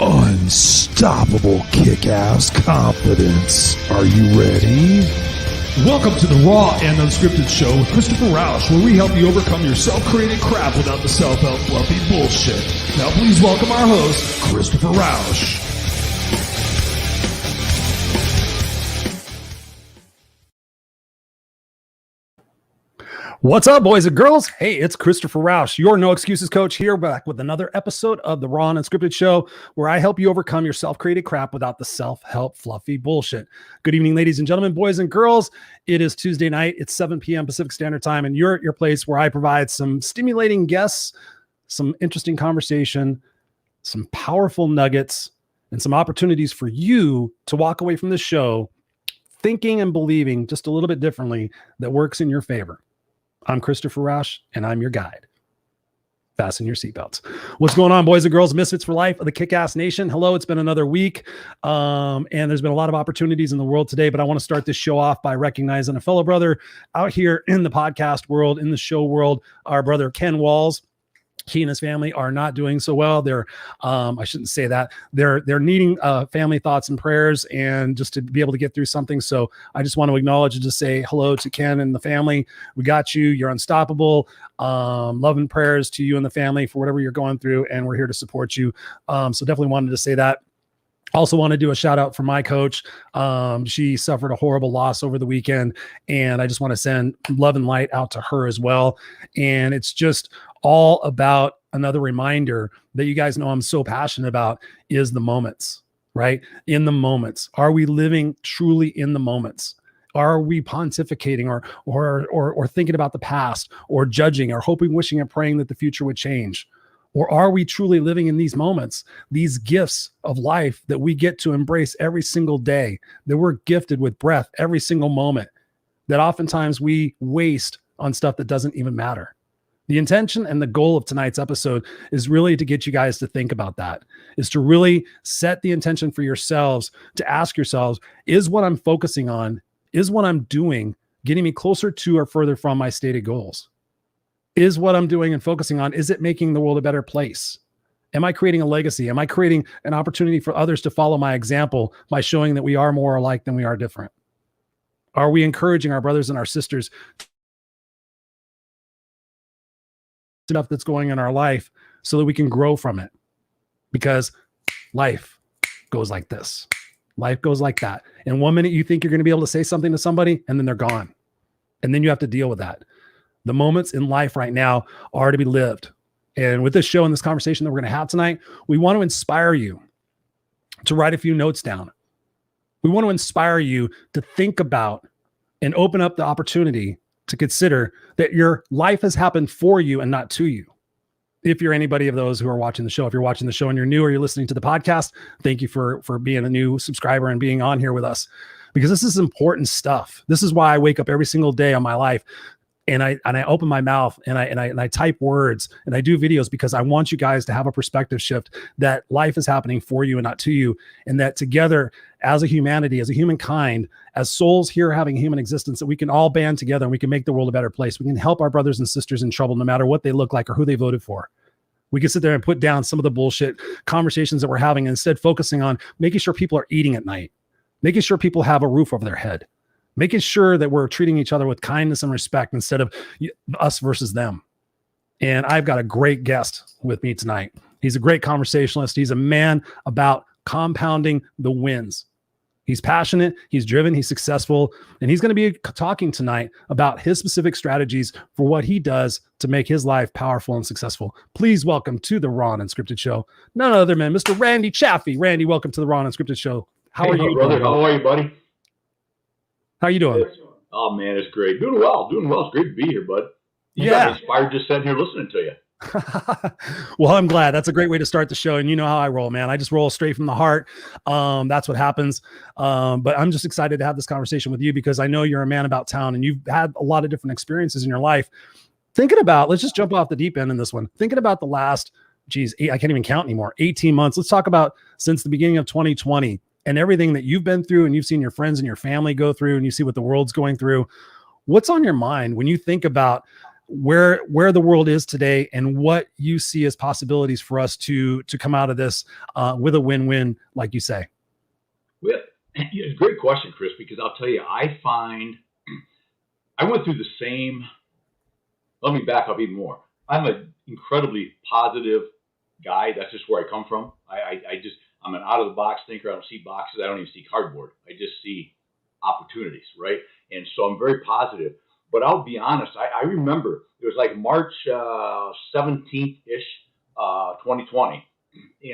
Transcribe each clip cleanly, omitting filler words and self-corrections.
Unstoppable kick-ass confidence. Are you ready? Welcome to the Raw and Unscripted show with Christopher Rausch, where we help you overcome your self-created crap without the self-help fluffy bullshit. Now please welcome our host, Christopher Rausch. What's up, boys and girls? Hey, it's Christopher Rausch, your No Excuses coach, here back with another episode of the Raw and Unscripted show, where I help you overcome your self-created crap without the self-help fluffy bullshit. Good evening, ladies and gentlemen, boys and girls. It is Tuesday night. It's 7 p.m. Pacific Standard Time, and you're at your place where I provide some stimulating guests, some interesting conversation, some powerful nuggets, and some opportunities for you to walk away from this show thinking and believing just a little bit differently that works in your favor. I'm Christopher Rausch, and I'm your guide. Fasten your seatbelts. What's going on, boys and girls, misfits for life of the Kickass Nation? Hello, it's been another week, and there's been a lot of opportunities in the world today, but I want to start this show off by recognizing a fellow brother out here in the podcast world, in the show world, our brother Ken Walls. He and his family are not doing so well. They're, I shouldn't say that. They're needing family thoughts and prayers, and just to be able to get through something. So I just want to acknowledge and just say hello to Ken and the family. We got you. You're unstoppable. Love and prayers to you and the family for whatever you're going through, and we're here to support you. So definitely wanted to say that. Also want to do a shout out for my coach. She suffered a horrible loss over the weekend, and I just want to send love and light out to her as well. And it's just all about another reminder that you guys know I'm so passionate about is the moments, right? In the moments. Are we living truly in the moments? Are we pontificating or thinking about the past, or judging, or hoping, wishing, and praying that the future would change? Or are we truly living in these moments, these gifts of life that we get to embrace every single day, that we're gifted with breath every single moment, that oftentimes we waste on stuff that doesn't even matter? The intention and the goal of tonight's episode is really to get you guys to think about that, is to really set the intention for yourselves, to ask yourselves, is what I'm focusing on, is what I'm doing getting me closer to or further from my stated goals? Is what I'm doing and focusing on, is it making the world a better place? Am I creating a legacy? Am I creating an opportunity for others to follow my example by showing that we are more alike than we are different? Are we encouraging our brothers and our sisters stuff that's going in our life so that we can grow from it? Because life goes like this. Life goes like that. And 1 minute you think you're going to be able to say something to somebody, and then they're gone. And then you have to deal with that. The moments in life right now are to be lived. And with this show and this conversation that we're going to have tonight, we want to inspire you to write a few notes down. We want to inspire you to think about and open up the opportunity to consider that your life has happened for you and not to you. If you're anybody of those who are watching the show, if you're watching the show and you're new, or you're listening to the podcast, thank you for being a new subscriber and being on here with us, because this is important stuff. This is why I wake up every single day on my life, and I open my mouth and I type words and I do videos, because I want you guys to have a perspective shift that life is happening for you and not to you. And that together as a humanity, as a humankind, as souls here having human existence, that we can all band together and we can make the world a better place. We can help our brothers and sisters in trouble, no matter what they look like or who they voted for. We can sit there and put down some of the bullshit conversations that we're having, and instead focusing on making sure people are eating at night, making sure people have a roof over their head, making sure that we're treating each other with kindness and respect instead of us versus them. And I've got a great guest with me tonight. He's a great conversationalist. He's a man about compounding the wins. He's passionate, he's driven, he's successful, and he's going to be talking tonight about his specific strategies for what he does to make his life powerful and successful. Please welcome to the Raw and Unscripted show, none other than Mr. Randy Chaffee. Randy, welcome to the Raw and Unscripted show. How are you, brother? How are you, buddy? How are you doing? Oh, man, it's great. Doing well. It's great to be here, bud. You got me inspired just sitting here listening to you. Well, I'm glad. That's a great way to start the show. And you know how I roll, man. I just roll straight from the heart. That's what happens. But I'm just excited to have this conversation with you, because I know you're a man about town and you've had a lot of different experiences in your life. Thinking about, let's just jump off the deep end in this one. Thinking about the last, I can't even count anymore, 18 months. Let's talk about since the beginning of 2020 and everything that you've been through and you've seen your friends and your family go through, and you see what the world's going through. What's on your mind when you think about where the world is today and what you see as possibilities for us to come out of this with a win-win, like you say. Well, it's a great question, Chris, because I'll tell you, I find I went through the same. Let me back up even more. I'm an incredibly positive guy. That's just where I come from. I'm an out of the box thinker. I don't see boxes. I don't even see cardboard. I just see opportunities, right? And so I'm very positive. But I'll be honest, I remember it was like March 17th-ish, 2020.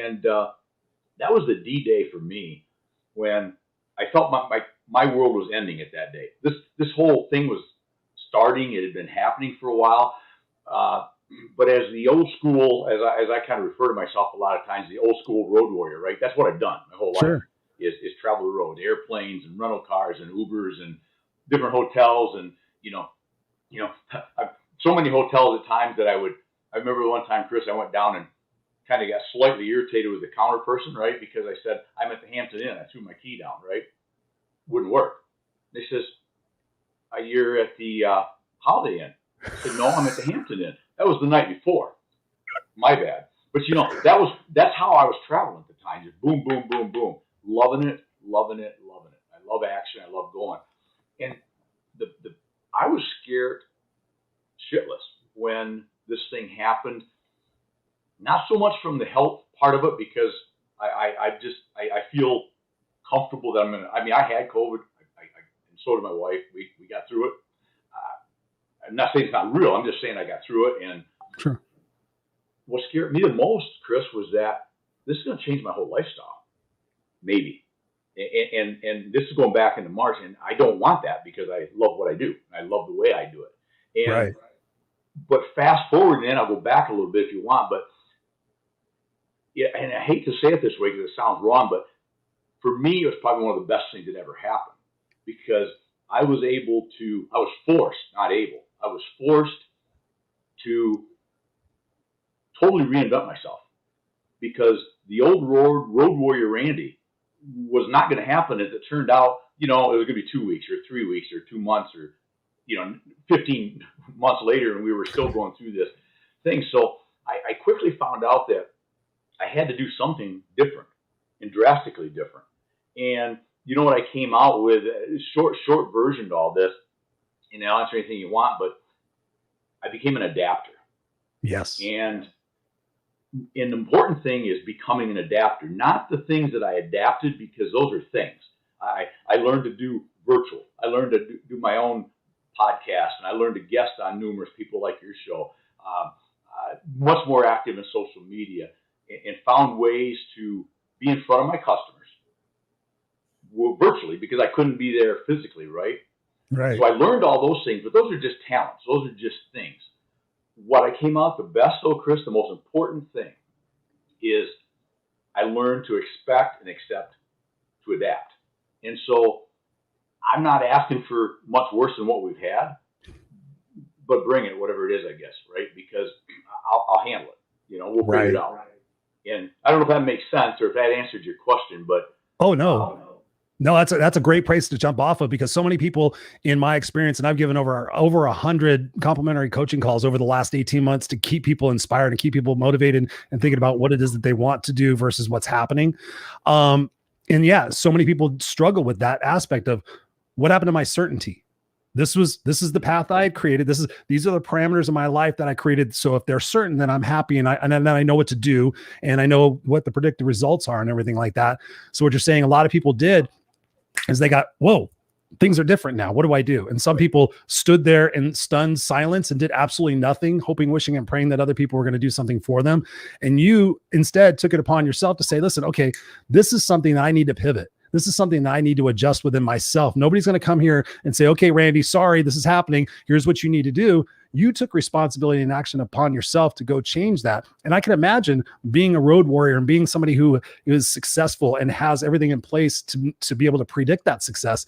And that was the D-Day for me when I felt my world was ending at that day. This whole thing was starting. It had been happening for a while. But as the old school, as I kind of refer to myself a lot of times, the old school road warrior, right? That's what I've done my whole life is travel the road, airplanes and rental cars and Ubers and different hotels and, so many hotels at times that I remember one time, Chris, I went down and kind of got slightly irritated with the counter person, right? Because I said, I'm at the Hampton Inn. I threw my key down, right? Wouldn't work. They says, you're at the Holiday Inn. I said, no, I'm at the Hampton Inn. That was the night before. My bad. But that's how I was traveling at the time. Just boom, boom, boom, boom. Loving it. I love action. I love going. And I was scared shitless when this thing happened. Not so much from the health part of it, because I feel comfortable that I had COVID. And so did my wife. We got through it. I'm not saying it's not real. I'm just saying I got through it. And sure. What scared me the most, Chris, was that this is going to change my whole lifestyle. Maybe. And this is going back into March, and I don't want that because I love what I do. I love the way I do it. And, But fast forward, and then I'll go back a little bit if you want. But yeah, and I hate to say it this way because it sounds wrong, but for me, it was probably one of the best things that ever happened, because I was forced to totally reinvent myself, because the old road warrior Randy was not going to happen as it turned out. It was going to be 2 weeks or 3 weeks or 2 months or 15 months later, and we were still going through this thing. So I quickly found out that I had to do something different and drastically different. And you know what I came out with? Short version to all this, and I'll answer anything you want, but I became an adapter. Yes. And the important thing is becoming an adapter, not the things that I adapted, because those are things. I learned to do virtual. I learned to do my own podcast, and I learned to guest on numerous people like your show, much more active in social media, and found ways to be in front of my customers virtually, because I couldn't be there physically, right? Right. So I learned all those things, but those are just talents. Those are just things. What I came out the best, though, Chris, the most important thing is I learned to expect and accept to adapt. And so I'm not asking for much worse than what we've had, but bring it, whatever it is, I guess, right? Because I'll handle it. We'll figure it out. And I don't know if that makes sense or if that answered your question, but oh no. No, that's a great place to jump off of, because so many people in my experience, and I've given over 100 complimentary coaching calls over the last 18 months to keep people inspired and keep people motivated and thinking about what it is that they want to do versus what's happening. And yeah, so many people struggle with that aspect of what happened to my certainty. This is the path I had created. These are the parameters of my life that I created. So if they're certain, then I'm happy, and then I know what to do, and I know what the predicted results are and everything like that. So what you're saying, a lot of people did, is they got, whoa, things are different now. What do I do? And some people stood there in stunned silence and did absolutely nothing, hoping, wishing, and praying that other people were going to do something for them. And you instead took it upon yourself to say, listen, okay, this is something that I need to pivot. This is something that I need to adjust within myself. Nobody's going to come here and say, okay, Randy, sorry, this is happening. Here's what you need to do. You took responsibility and action upon yourself to go change that. And I can imagine being a road warrior and being somebody who is successful and has everything in place to be able to predict that success.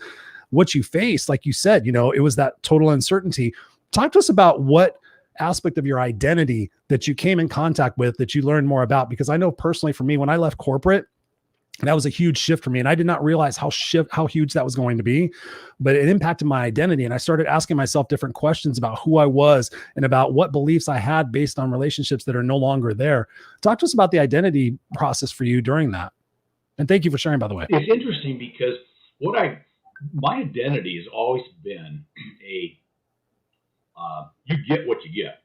What you faced, like you said, it was that total uncertainty. Talk to us about what aspect of your identity that you came in contact with that you learned more about, because I know personally for me, when I left corporate, that was a huge shift for me. And I did not realize how huge that was going to be, but it impacted my identity. And I started asking myself different questions about who I was and about what beliefs I had based on relationships that are no longer there. Talk to us about the identity process for you during that. And thank you for sharing, by the way. It's interesting because my identity has always been you get what you get.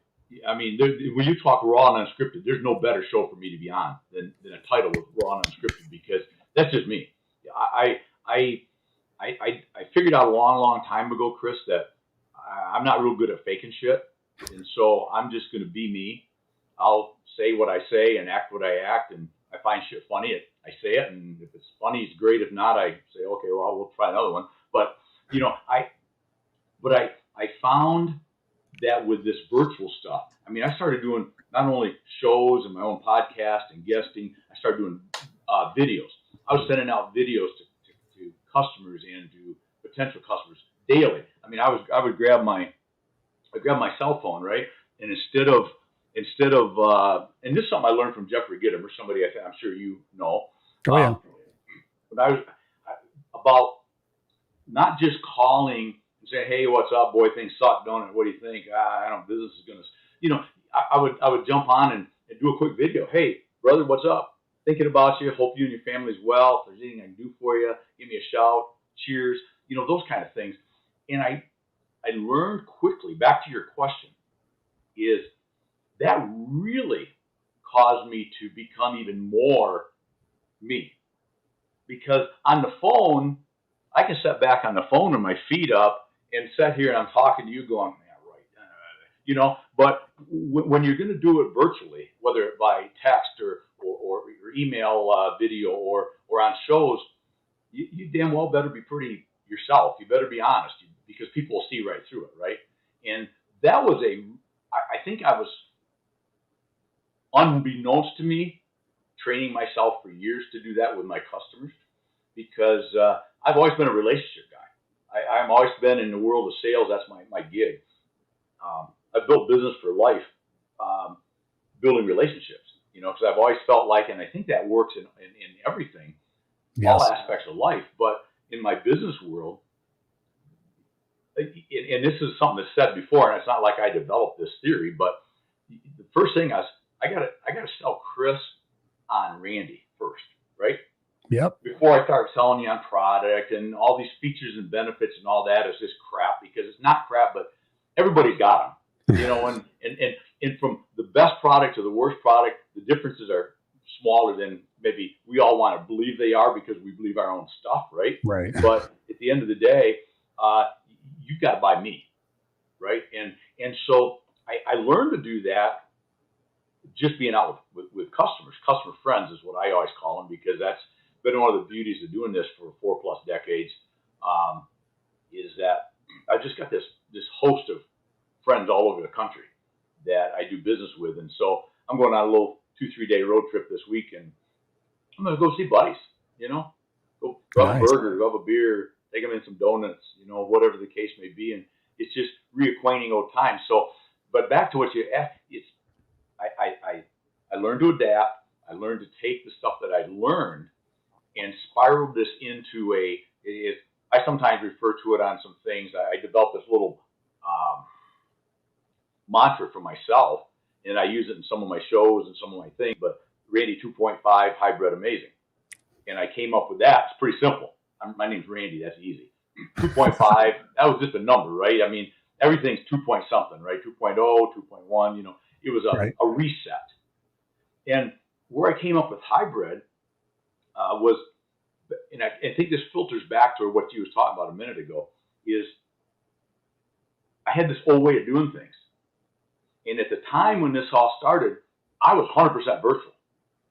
I mean, when you talk Raw and Unscripted, there's no better show for me to be on than a title with Raw and Unscripted, because that's just me. I figured out a long time ago, Chris, that I'm not real good at faking shit, and so I'm just going to be me. I'll say what I say and act what I act, and I find shit funny. I say it, and if it's funny, it's great. If not, I say, okay, well, we'll try another one. But I found that with this virtual stuff, I mean, I started doing not only shows and my own podcast and guesting, I started doing videos. I was sending out videos to customers and to potential customers daily. I mean, I would grab my cell phone, right? And instead of and this is something I learned from Jeffrey Gitter, or somebody I'm sure you know. Oh, yeah. But I was about not just calling and saying, hey, what's up, boy? Things suck, don't it? What do you think? I don't know. Business is going to, I would jump on and do a quick video. Hey, brother, what's up? Thinking about you. Hope you and your family's well. If there's anything I can do for you, give me a shout. Cheers. Those kind of things. And I learned quickly, back to your question, is that really caused me to become even more me. Because on the phone, I can sit back on the phone with my feet up and sit here and I'm talking to you going, yeah, right. But when you're going to do it virtually, whether it by text or email video or on shows, you damn well better be pretty yourself. You better be honest, because people will see right through it, right? And that was I think I was, unbeknownst to me, training myself for years to do that with my customers, because I've always been a relationship guy. I've always been in the world of sales. That's my gig. I've built business for life, building relationships, because I've always felt like, and I think that works in everything, all aspects of life. But in my business world, and this is something that's said before, and it's not like I developed this theory, but the first thing I got to sell Chris on Randy first, right? Yep. Before I start selling you on product and all these features and benefits and all that is just crap, because it's not crap, but everybody's got them, and from the best product to the worst product, the differences are smaller than maybe we all want to believe they are, because we believe our own stuff, right? Right. But at the end of the day, you've got to buy me, right? And so I learned to do that just being out with customers. Customer friends is what I always call them, because that's been one of the beauties of doing this for 4+ decades, is that I've just got this host of friends all over the country that I do business with. And so I'm going on a little 2-3 day road trip this week, and I'm going to go see buddies, go grab a burger, grab a beer, take them in some donuts, whatever the case may be. And it's just reacquainting old times. So, but back to what you asked, I learned to adapt. I learned to take the stuff that I learned and spiral this into I sometimes refer to it on some things. I developed this little mantra for myself, and I use it in some of my shows and some of my things, but Randy 2.5 hybrid amazing. And I came up with that. It's pretty simple. My name's Randy. That's easy. 2.5, that was just a number, right? I mean, everything's 2 point something, right? 2.0, 2.1, it was a reset. And where I came up with hybrid was, and I think this filters back to what you was talking about a minute ago, is I had this old way of doing things. And at the time when this all started, I was 100% virtual,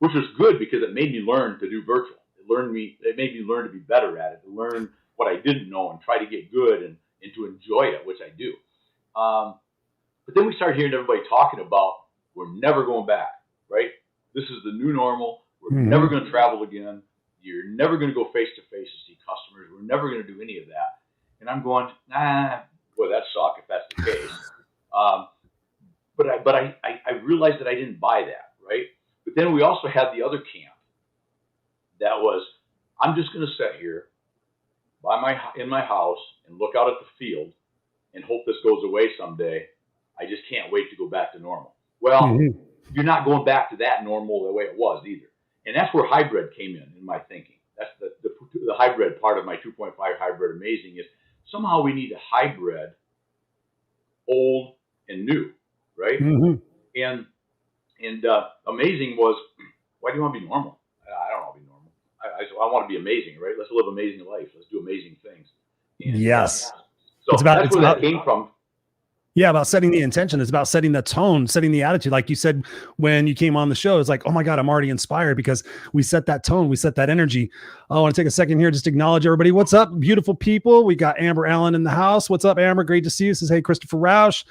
which was good because it made me learn to do virtual. It made me learn to be better at it, to learn what I didn't know and try to get good and to enjoy it, which I do. But then we started hearing everybody talking about, we're never going back, right? This is the new normal. We're never going to travel again. You're never going to go face to face to see customers. We're never going to do any of that. And I'm going, boy, that suck if that's the case. But I realized that I didn't buy that, right? But then we also had the other camp that was, I'm just going to sit here in my house and look out at the field and hope this goes away someday. I just can't wait to go back to normal. Well, you're not going back to that normal the way it was either. And that's where hybrid came in my thinking. That's the hybrid part of my 2.5 hybrid amazing is somehow we need a hybrid old and new, right? And amazing was, why do you want to be normal? I don't want to be normal. I want to be amazing, right? Let's live amazing life. Let's do amazing things. And, yes. So that's where that came from. Yeah, about setting the intention. It's about setting the tone, setting the attitude. Like you said, when you came on the show, it's like, oh my God, I'm already inspired because we set that tone. We set that energy. I want to take a second here, just to acknowledge everybody. What's up, beautiful people? We got Amber Allen in the house. What's up, Amber? Great to see you. Says, hey, Christopher Rausch.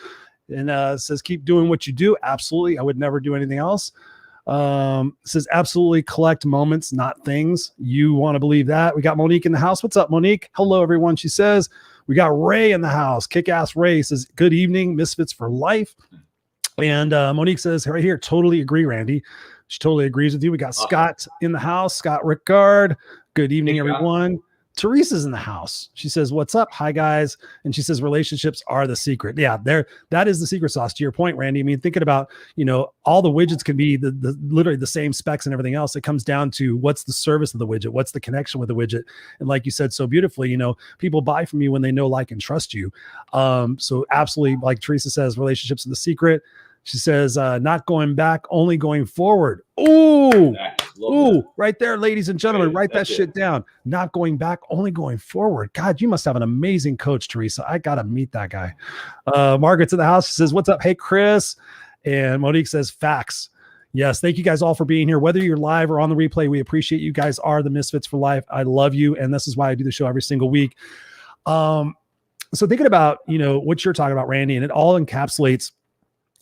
And says, keep doing what you do. Absolutely. I would never do anything else. Says, absolutely collect moments, not things. You want to believe that. We got Monique in the house. What's up, Monique? Hello, everyone. She says, we got Ray in the house. Kickass Ray says, good evening, Misfits for life. And Monique says, right here, totally agree, Randy. She totally agrees with you. We got Scott in the house. Scott Rickard. Good evening, everyone. Teresa's in the house. She says, what's up? Hi, guys. And she says, relationships are the secret. Yeah, that is the secret sauce. To your point, Randy. I mean, thinking about, all the widgets can be the literally the same specs and everything else. It comes down to what's the service of the widget? What's the connection with the widget? And like you said so beautifully, people buy from you when they know, like, and trust you. So absolutely, like Teresa says, relationships are the secret. She says, not going back, only going forward. Ooh, right there, ladies and gentlemen, write that shit down. Not going back, only going forward. God, you must have an amazing coach, Teresa. I got to meet that guy. Margaret's in the house. She says, what's up? Hey, Chris. And Monique says, facts. Yes. Thank you guys all for being here. Whether you're live or on the replay, we appreciate you guys are the Misfits for life. I love you. And this is why I do the show every single week. So thinking about, what you're talking about, Randy, and it all encapsulates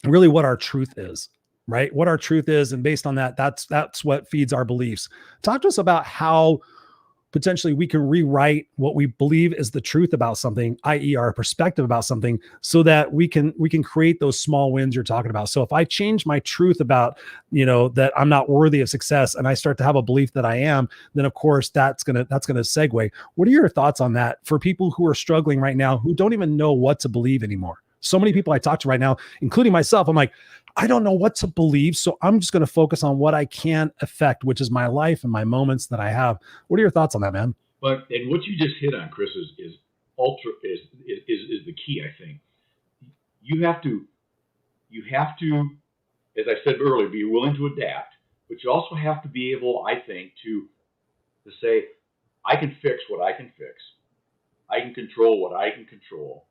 really what our truth is, right? What our truth is. And based on that, that's what feeds our beliefs. Talk to us about how potentially we can rewrite what we believe is the truth about something, i.e. our perspective about something, so that we can create those small wins you're talking about. So if I change my truth about, that I'm not worthy of success, and I start to have a belief that I am, then of course that's going to segue. What are your thoughts on that for people who are struggling right now, who don't even know what to believe anymore? So many people I talk to right now, including myself, I'm like, I don't know what to believe. So I'm just going to focus on what I can affect, which is my life and my moments that I have. What are your thoughts on that, man? But and what you just hit on, Chris, is the key, I think. You have to, as I said earlier, be willing to adapt, but you also have to be able, I think, to say, I can fix what I can fix. I can control what I can control.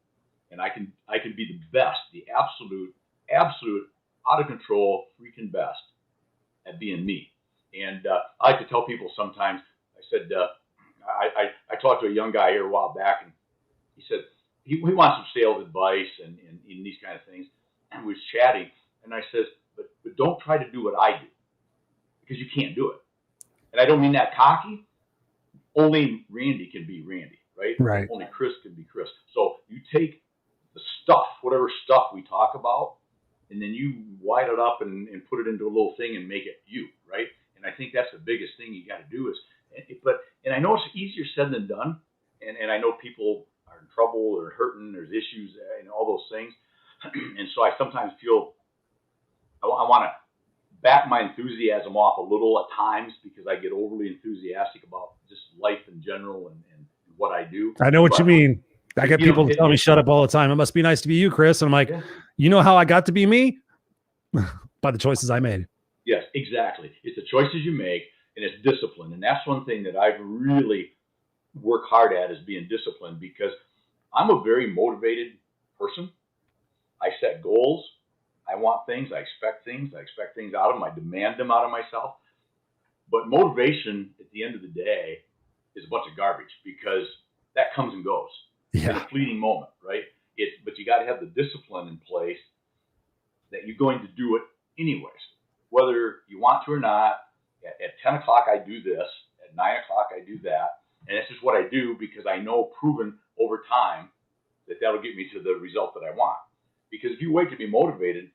And I can be the best, the absolute out of control freaking best at being me. And I like to tell people sometimes, I said, I talked to a young guy here a while back, and he said he wants some sales advice and these kind of things. And we was chatting, and I says, but don't try to do what I do, because you can't do it. And I don't mean that cocky. Only Randy can be Randy, right? Right. Only Chris can be Chris. So you take the stuff, whatever stuff we talk about, and then you white it up and put it into a little thing and make it you, right? And I think that's the biggest thing you got to do is, and I know it's easier said than done, and I know people are in trouble or hurting, there's issues and all those things, and so I sometimes feel I want to back my enthusiasm off a little at times, because I get overly enthusiastic about just life in general and what I do. I know what you mean. I get people tell me shut up all the time. It must be nice to be you, Chris. And I'm like, you know how I got to be me? By the choices I made. Yes, exactly. It's the choices you make, and it's discipline. And that's one thing that I've really worked hard at, is being disciplined, because I'm a very motivated person. I set goals. I want things. I expect things. I expect things out of them. I demand them out of myself. But motivation at the end of the day is a bunch of garbage, because that comes and goes. Yeah. In a fleeting moment, right? But you got to have the discipline in place that you're going to do it anyways, whether you want to or not. At 10 o'clock, I do this. At 9 o'clock, I do that. And it's just what I do, because I know, proven over time, that that'll get me to the result that I want. Because if you wait to be motivated,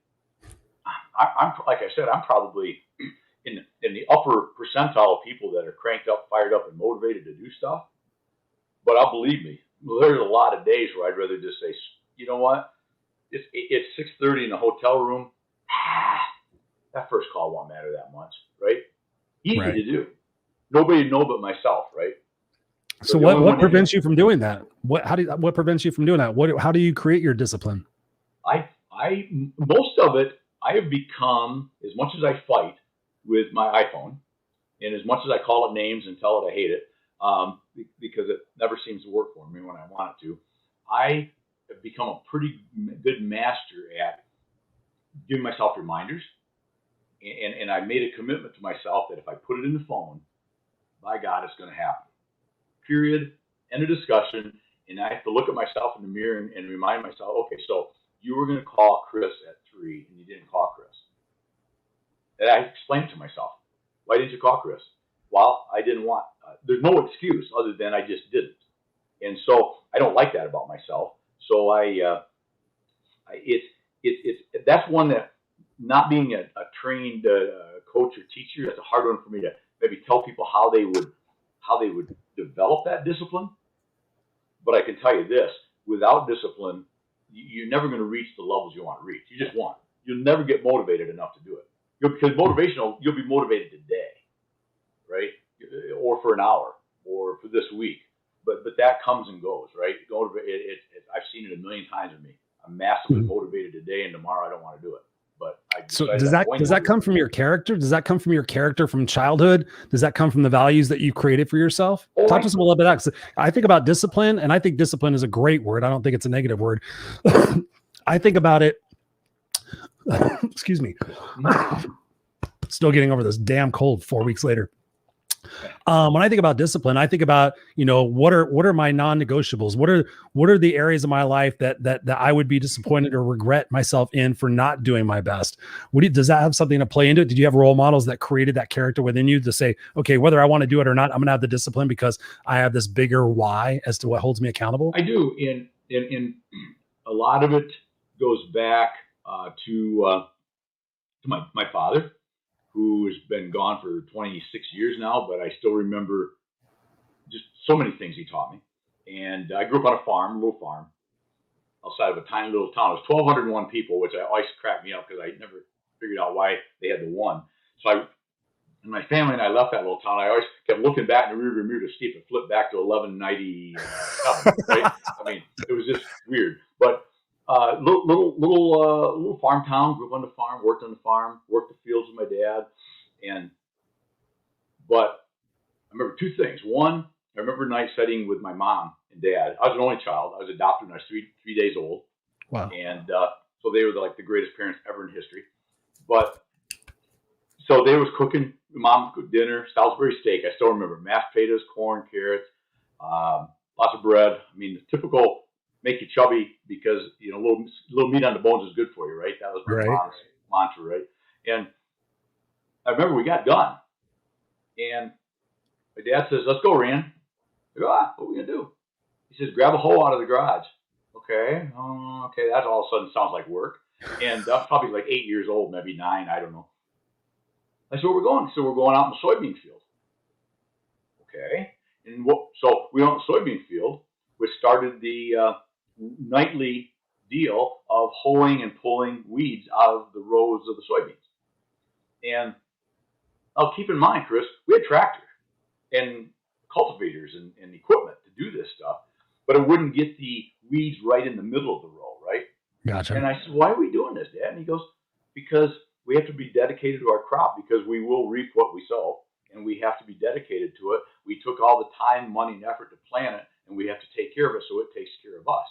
I'm like I said, I'm probably in the upper percentile of people that are cranked up, fired up, and motivated to do stuff. But believe me, there's a lot of days where I'd rather just say, you know what? It's 6:30 in the hotel room. That first call won't matter that much, right? Easy to do. Nobody know but myself, right? So what prevents you from doing that? What prevents you from doing that? How do you create your discipline? Most of it, I have become, as much as I fight with my iPhone, and as much as I call it names and tell it I hate it, because it never seems to work for me when I want it to, I have become a pretty good master at giving myself reminders. And I made a commitment to myself that if I put it in the phone, by God, it's going to happen. Period. End of discussion. And I have to look at myself in the mirror and remind myself, okay, so you were going to call Chris at 3 and you didn't call Chris. And I explained to myself, why didn't you call Chris? Well, I didn't want, there's no excuse other than I just didn't. And so I don't like that about myself. So that's one that, not being a trained coach or teacher, that's a hard one for me to maybe tell people how they would develop that discipline. But I can tell you this, without discipline, you're never going to reach the levels you want to reach. You just won't. You'll never get motivated enough to do it. Because you'll be motivated today, right? Or for an hour, or for this week. But that comes and goes, right? I've seen it a million times with me. I'm massively motivated today, and tomorrow I don't want to do it. But so does that come from your character? Does that come from your character from childhood? Does that come from the values that you created for yourself? Talk to us a little bit about that. I think about discipline, and I think discipline is a great word. I don't think it's a negative word. I think about it. Excuse me. Still getting over this damn cold 4 weeks later. When I think about discipline, I think about, what are my non-negotiables? What are the areas of my life that I would be disappointed or regret myself in for not doing my best? Does that have something to play into it? Did you have role models that created that character within you to say, okay, whether I want to do it or not, I'm going to have the discipline because I have this bigger why as to what holds me accountable? I do. And a lot of it goes back to my father, who has been gone for 26 years now, but I still remember just so many things he taught me. And I grew up on a farm, a little farm, outside of a tiny little town. It was 1,201 people, which always cracked me up because I never figured out why they had the one. So my family and I left that little town. I always kept looking back in the rearview mirror to see if it flipped back to 1197, right? I mean, it was just weird. But little farm town, grew up on the farm, worked on the farm, worked the fields with my dad. But I remember two things. One, I remember night setting with my mom and dad. I was an only child. I was adopted when I was three days old. Wow. And so they were like the greatest parents ever in history. But so they was cooking, mom cooked dinner, Salisbury steak. I still remember mashed potatoes, corn, carrots, lots of bread. I mean, the typical make you chubby because, a little meat on the bones is good for you, right? That was my mom's mantra, right? And I remember we got done. And my dad says, let's go, Rand. I go, what are we going to do? He says, grab a hoe out of the garage. Okay. Okay. That all of a sudden sounds like work. And that's probably like 8 years old, maybe 9. I don't know. I said, where we're going? So we're going out in the soybean field. Okay. And so we went out in the soybean field, which started the nightly deal of hoeing and pulling weeds out of the rows of the soybeans. And I'll keep in mind, Chris, we had tractors and cultivators and equipment to do this stuff, but it wouldn't get the weeds right in the middle of the row, right? Gotcha. And I said, why are we doing this, Dad? And he goes, because we have to be dedicated to our crop because we will reap what we sow, and we have to be dedicated to it. We took all the time, money, and effort to plant it, and we have to take care of it so it takes care of us.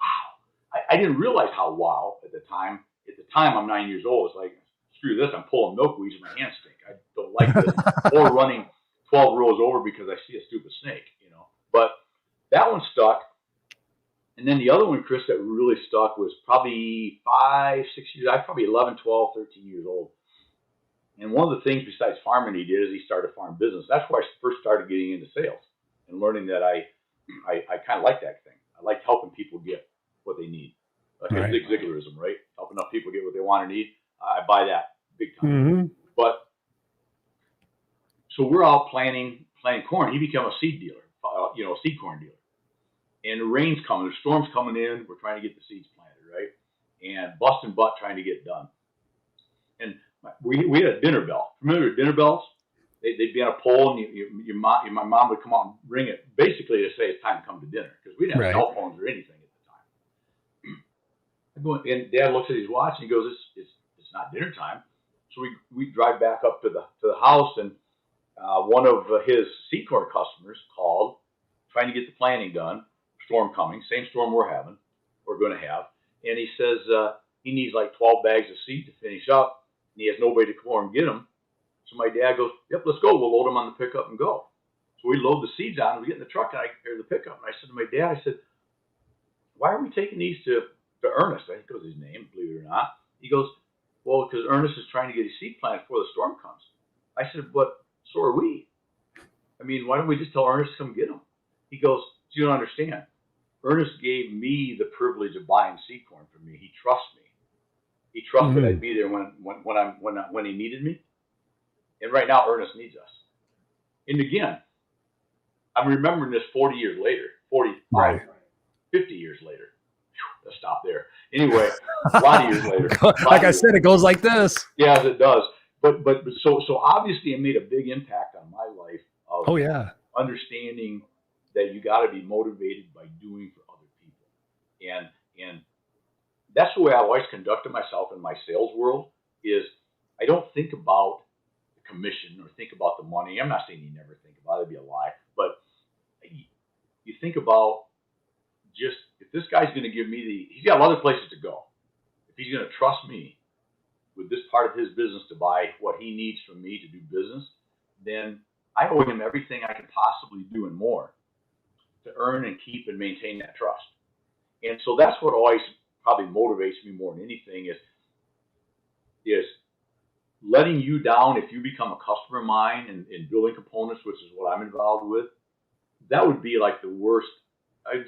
Wow. I didn't realize how wow at the time. At the time, I'm 9 years old. It's like, screw this. I'm pulling milkweeds and my hands stink. I don't like this. Or running 12 rows over because I see a stupid snake, But that one stuck. And then the other one, Chris, that really stuck was probably 5, 6 years. I was probably 11, 12, 13 years old. And one of the things besides farming he did is he started a farm business. That's where I first started getting into sales and learning that I kind of like that thing. I like helping people get what they need. Like Zig Ziglarism, right? Helping enough people get what they want or need. I buy that big time. Mm-hmm. But So we're out planting corn. He became a seed dealer, a seed corn dealer. And the rain's coming, the storm's coming in. We're trying to get the seeds planted, right? And busting butt trying to get it done. And we had a dinner bell. Remember dinner bells? They'd be on a pole, and my mom would come out and ring it, basically to say it's time to come to dinner, because we didn't have cell phones or anything at the time. I go, and Dad looks at his watch and he goes, "It's not dinner time." So we drive back up to the house, and one of his seed corn customers called, trying to get the planting done. Storm coming, same storm we're going to have, and he says he needs like 12 bags of seed to finish up, and he has nobody to come over and get them. So my dad goes, "Yep, let's go. We'll load them on the pickup and go." So we load the seeds on, and we get in the truck, and the pickup, and I said to my dad, I said, "Why are we taking these to Ernest?" I think it was his name, believe it or not. He goes, "Well, because Ernest is trying to get his seed planted before the storm comes." I said, "But so are we. I mean, why don't we just tell Ernest to come get them?" He goes, "You don't understand. Ernest gave me the privilege of buying seed corn for me. He trusts me. He trusted I'd be there when he needed me. And right now, Ernest needs us." And again, I'm remembering this 40 years later, 45, 50 years later. Whew, let's stop there. Anyway, a lot of years later. Like I said, it goes like this. Yeah, it does. But so obviously, it made a big impact on my life of understanding that you got to be motivated by doing for other people. And that's the way I always conducted myself in my sales world, is I don't think about the commission or think about the money. I'm not saying you never think about it, it'd be a lie, but you think about, just, if this guy's going to give me he's got other places to go. If he's going to trust me with this part of his business to buy what he needs from me to do business, then I owe him everything I can possibly do and more to earn and keep and maintain that trust. And so that's what always probably motivates me more than anything, is letting you down if you become a customer of mine in building components, which is what I'm involved with. That would be like the worst.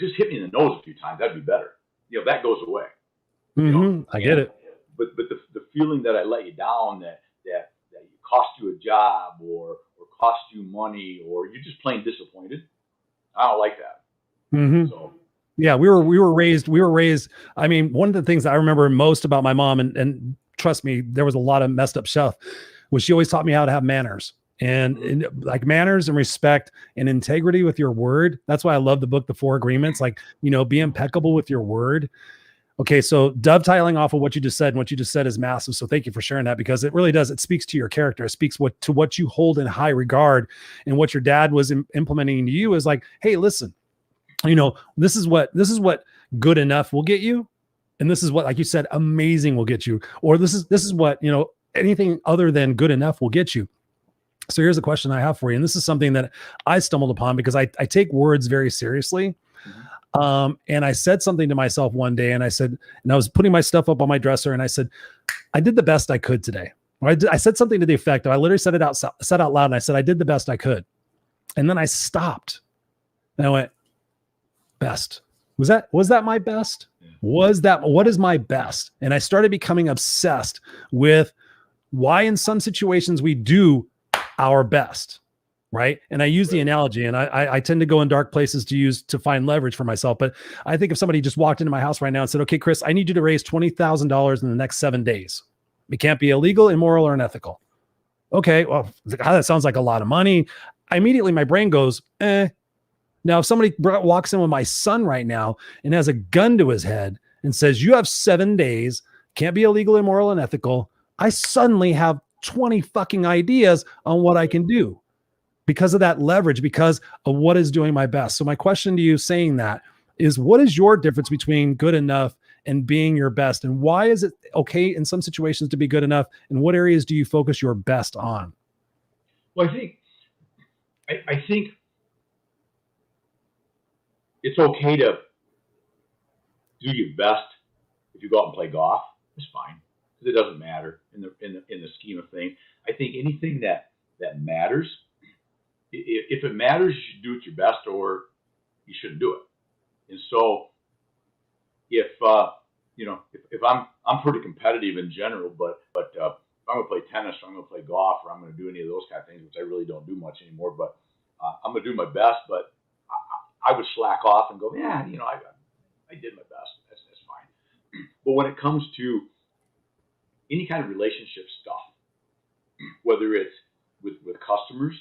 Just hit me in the nose a few times, that'd be better. That goes away. I get it. But the feeling that I let you down, that it cost you a job or cost you money, or you're just plain disappointed, I don't like that. So, yeah, we were raised. I mean, one of the things that I remember most about my mom, and trust me, there was a lot of messed up stuff, was she always taught me how to have manners, and like manners and respect and integrity with your word. That's why I love the book, The 4 Agreements. Like, be impeccable with your word. Okay, so dovetailing off of what you just said, and what you just said is massive. So thank you for sharing that, because it really does. It speaks to your character. It speaks to what you hold in high regard, and what your dad was implementing to you is like, hey, listen, this is what good enough will get you, and this is what, like you said, amazing will get you, or this is what anything other than good enough will get you. So here's a question I have for you, and this is something that I stumbled upon because I take words very seriously. And I said something to myself one day, and I was putting my stuff up on my dresser, and I said, I did the best I could today. I said something to the effect of, I literally said out loud, and I said, I did the best I could. And then I stopped, and I went, best. Was that my best? What is my best? And I started becoming obsessed with why in some situations we do our best. Right. And I use the analogy, and I tend to go in dark places to find leverage for myself. But I think if somebody just walked into my house right now and said, okay, Chris, I need you to raise $20,000 in the next 7 days. It can't be illegal, immoral, or unethical. Okay. Well, that sounds like a lot of money. Immediately my brain goes, eh. Now, if somebody walks in with my son right now and has a gun to his head and says, you have 7 days, can't be illegal, immoral, unethical, I suddenly have 20 fucking ideas on what I can do. Because of that leverage, because of what is doing my best. So my question to you saying that is, what is your difference between good enough and being your best? And why is it okay in some situations to be good enough? And what areas do you focus your best on? Well, I think it's okay to do your best if you go out and play golf. It's fine, because it doesn't matter in the scheme of things. I think anything that matters, if it matters, you should do it your best, or you shouldn't do it. And so, if I'm pretty competitive in general, but I'm going to play tennis, or I'm going to play golf, or I'm going to do any of those kind of things, which I really don't do much anymore. But I'm going to do my best. But I would slack off and go, yeah, I did my best. That's fine. But when it comes to any kind of relationship stuff, whether it's with customers,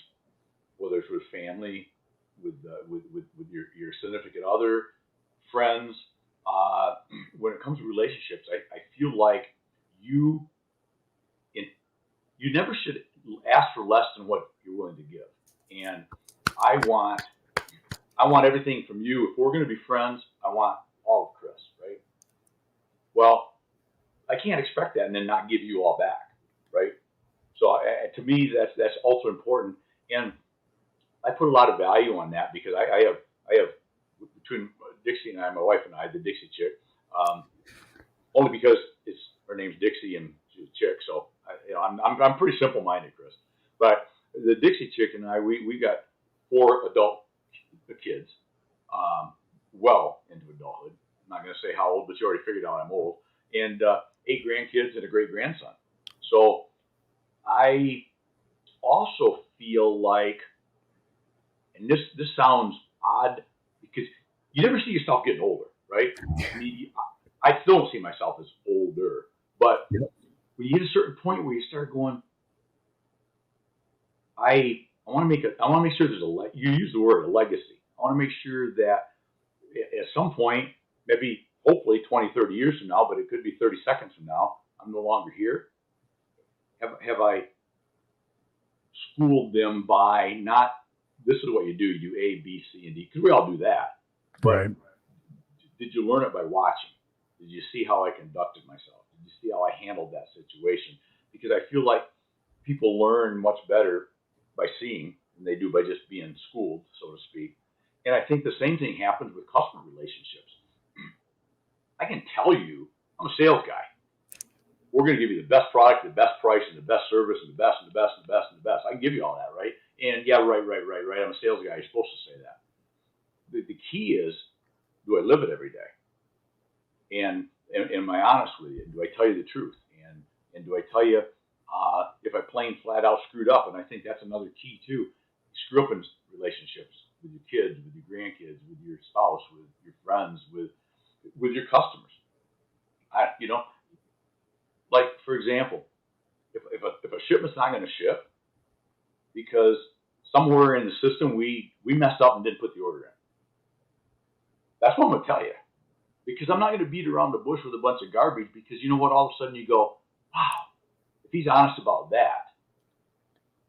whether it's with family, with your significant other, friends, when it comes to relationships, I feel like you never should ask for less than what you're willing to give. And I want everything from you. If we're going to be friends, I want all of Chris, right? Well, I can't expect that and then not give you all back, right? So to me, that's ultra important. And I put a lot of value on that because I have between Dixie and I, my wife and I, the Dixie chick, only because her name's Dixie and she's a chick. So I'm pretty simple-minded, Chris. But the Dixie chick and I, we got 4 adult kids, well into adulthood. I'm not going to say how old, but you already figured out I'm old. And 8 grandkids and a great-grandson. So I also feel like, and this sounds odd because you never see yourself getting older, right? I still don't see myself as older, but when you hit a certain point where you start going, I want to make sure there's you use the word a legacy. I want to make sure that at some point, maybe hopefully 20, 30 years from now, but it could be 30 seconds from now, I'm no longer here. Have I schooled them by not, this is what you do A, B, C, and D, because we all do that. But right. Did you learn it by watching? Did you see how I conducted myself? Did you see how I handled that situation? Because I feel like people learn much better by seeing than they do by just being schooled, so to speak. And I think the same thing happens with customer relationships. I can tell you, I'm a sales guy. We're going to give you the best product, the best price, and the best service, and the best, and the best, and the best, and the best. I can give you all that, right? And yeah, right. I'm a sales guy. You're supposed to say that. The key is, do I live it every day? And am I honest with you? Do I tell you the truth? And do I tell you if I plain flat out screwed up? And I think that's another key too. You screw up in relationships with your kids, with your grandkids, with your spouse, with your friends, with your customers. Like for example, if a shipment's not going to ship because somewhere in the system we messed up and didn't put the order in, that's what I'm going to tell you. Because I'm not going to beat around the bush with a bunch of garbage, because you know what? All of a sudden you go, wow, if he's honest about that,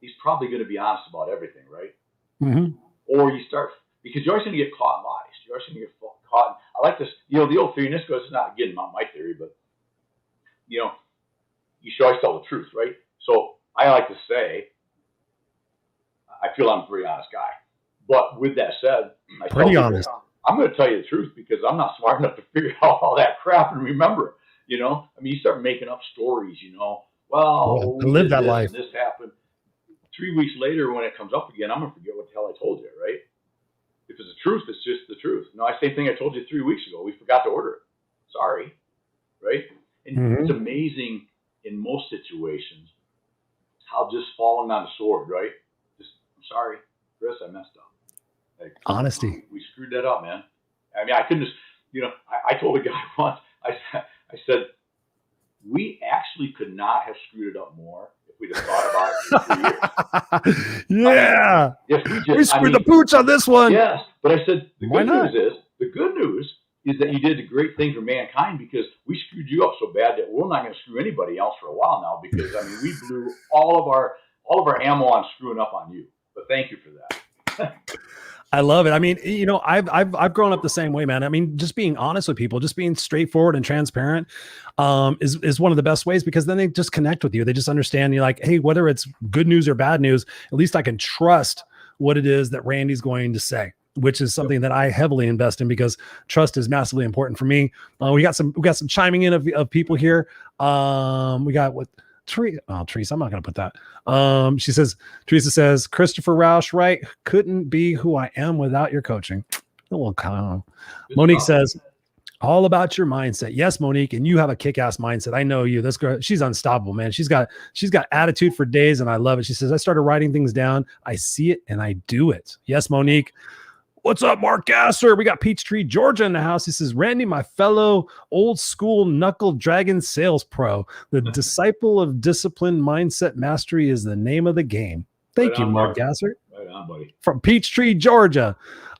he's probably going to be honest about everything, right? Mm-hmm. Or you start, because you're always going to get caught in lies. You're always going to get caught. I like this, the old theory, and this goes, it's not getting on my theory, but, you should always tell the truth, right? So I like to say, I feel I'm a very honest guy. But with that said, pretty honest. I'm going to tell you the truth because I'm not smart enough to figure out all that crap and remember it. You start making up stories, well, to live that life. This happened. 3 weeks later, when it comes up again, I'm going to forget what the hell I told you, right? If it's the truth, it's just the truth. No, same thing I told you 3 weeks ago. We forgot to order it. Sorry, right? And It's amazing in most situations how just falling on the sword, right? Just, I'm sorry, Chris, I messed up. Like, honesty. We screwed that up, man. I mean, I couldn't just, I told a guy once, I said, we actually could not have screwed it up more if we'd have thought about it for 3 years. Yeah. We screwed the pooch on this one. Yes. But I said, the good news is that you did a great thing for mankind, because we screwed you up so bad that we're not going to screw anybody else for a while now, because, we blew all of our ammo on screwing up on you. But thank you for that. I love it. I mean, I've grown up the same way, man. I mean, just being honest with people, just being straightforward and transparent, is one of the best ways, because then they just connect with you. They just understand you, like, hey, whether it's good news or bad news, at least I can trust what it is that Randy's going to say, which is something that I heavily invest in, because trust is massively important for me. We got some chiming in of people here. We got Teresa, I'm not going to put that. Teresa says, Christopher Rausch, right? Couldn't be who I am without your coaching. Monique says, All about your mindset. Yes, Monique, and you have a kick-ass mindset. I know you. This girl, she's unstoppable, man. She's got attitude for days, and I love it. She says, I started writing things down. I see it and I do it. Yes, Monique. What's up, Mark Gasser? We got Peachtree, Georgia in the house. He says, Randy, my fellow old school knuckle dragon sales pro, the disciple of disciplined mindset mastery is the name of the game. Thank you, Mark Gasser. Right on, buddy. From Peachtree, Georgia.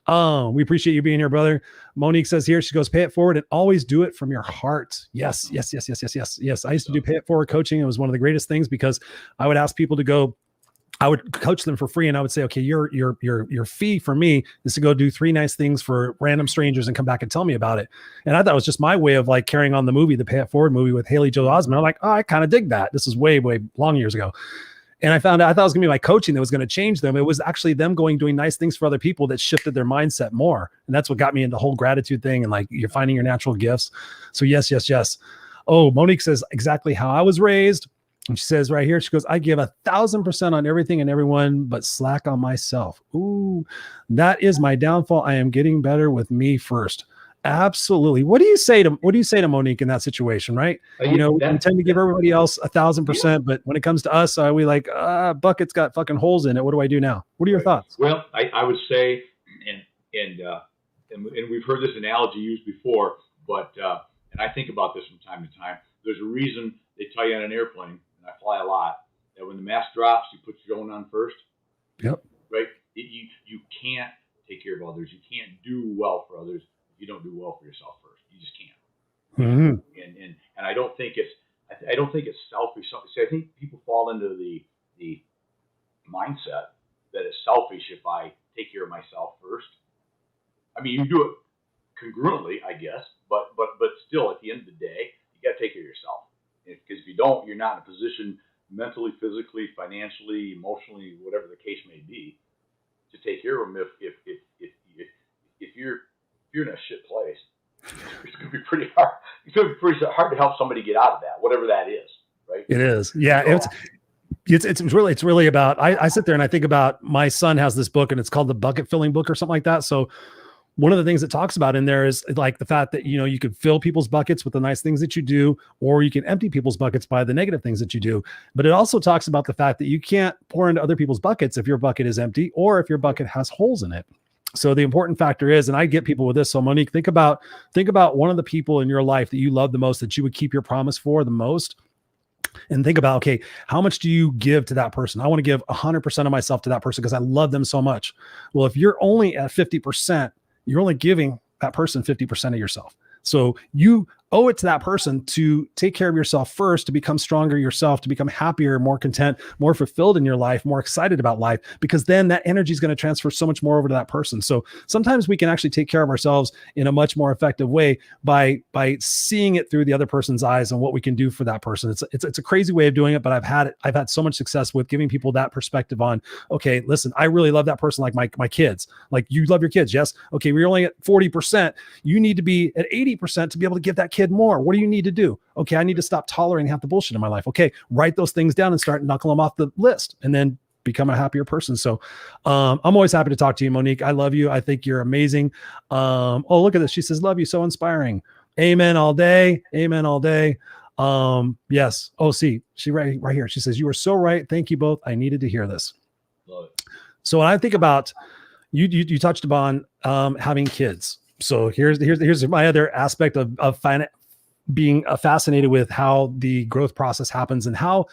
We appreciate you being here, brother. Monique says here, she goes, pay it forward and always do it from your heart. Yes. I used to do pay it forward coaching. It was one of the greatest things because I would ask people to go, I would coach them for free. And I would say, okay, your fee for me is to go do 3 nice things for random strangers and come back and tell me about it. And I thought it was just my way of like carrying on the movie, the Pay It Forward movie with Haley Joel Osment. I'm like, oh, I kind of dig that. This is way long years ago. And I found out, I thought it was gonna be my coaching that was gonna change them. It was actually them doing nice things for other people that shifted their mindset more. And that's what got me into the whole gratitude thing. And like, you're finding your natural gifts. So yes. Oh, Monique says exactly how I was raised. And she says right here, she goes, I give 1,000% on everything and everyone, but slack on myself. Ooh, that is my downfall. I am getting better with me first. Absolutely. What do you say to Monique in that situation, right? We tend to give everybody else 1,000%, but when it comes to us, we like, bucket's got fucking holes in it. What do I do now? What are your thoughts? Well, I would say, and we've heard this analogy used before, but and I think about this from time to time. There's a reason they tell you on an airplane, and I fly a lot, that when the mask drops, you put your own on first. Yep. Right. You can't take care of others. You can't do well for others. You don't do well for yourself first. You just can't. Mm-hmm. And I don't think it's selfish. See, I think people fall into the mindset that it's selfish if I take care of myself first. I mean, you do it congruently, I guess, but still, at the end of the day, you got to take care of yourself. Because if you don't, you're not in a position mentally, physically, financially, emotionally, whatever the case may be, to take care of them. If you're in a shit place, it's going to be pretty hard. It's going to be pretty hard to help somebody get out of that, whatever that is, right? It is. Yeah. It's really about, I sit there and I think about, my son has this book and it's called the Bucket Filling Book or something like that. So one of the things it talks about in there is like the fact that, you could fill people's buckets with the nice things that you do, or you can empty people's buckets by the negative things that you do. But it also talks about the fact that you can't pour into other people's buckets if your bucket is empty or if your bucket has holes in it. So the important factor is, and I get people with this. So Monique, think about one of the people in your life that you love the most, that you would keep your promise for the most. And think about, okay, how much do you give to that person? I want to give 100% of myself to that person because I love them so much. Well, if you're only at 50%, you're only giving that person 50% of yourself. So you owe it to that person to take care of yourself first, to become stronger yourself, to become happier, more content, more fulfilled in your life, more excited about life, because then that energy is going to transfer so much more over to that person. So sometimes we can actually take care of ourselves in a much more effective way by seeing it through the other person's eyes and what we can do for that person. It's a crazy way of doing it, but I've had so much success with giving people that perspective on, okay, listen, I really love that person, like my kids. Like, you love your kids, yes? Okay, we're only at 40%. You need to be at 80% to be able to give that kid more. What do you need to do? Okay, I need to stop tolerating half the bullshit in my life. Okay, write those things down and start knuckling them off the list, and then become a happier person. So I'm always happy to talk to you, Monique. I love you. I think you're amazing. Oh, look at this. She says, love you. So inspiring. Amen all day. Amen all day. Yes. Oh, see, she right here. She says, you were so right. Thank you both. I needed to hear this. Love it. So when I think about, you touched upon having kids. So here's my other aspect of being fascinated with how the growth process happens and how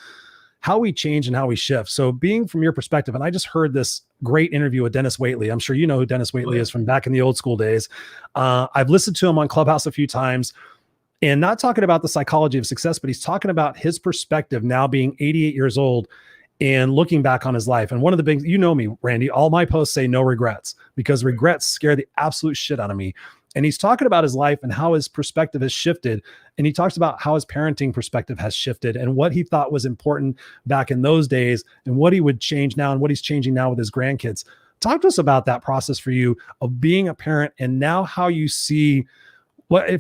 we change and how we shift. So being from your perspective, and I just heard this great interview with Dennis Waitley. I'm sure you know who Dennis Waitley is from back in the old school days. I've listened to him on Clubhouse a few times, and not talking about the psychology of success, but he's talking about his perspective now being 88 years old and looking back on his life. And one of the big, me, Randy, all my posts say no regrets, because regrets scare the absolute shit out of me. And he's talking about his life and how his perspective has shifted. And he talks about how his parenting perspective has shifted and what he thought was important back in those days and what he would change now and what he's changing now with his grandkids. Talk to us about that process for you of being a parent, and now how you see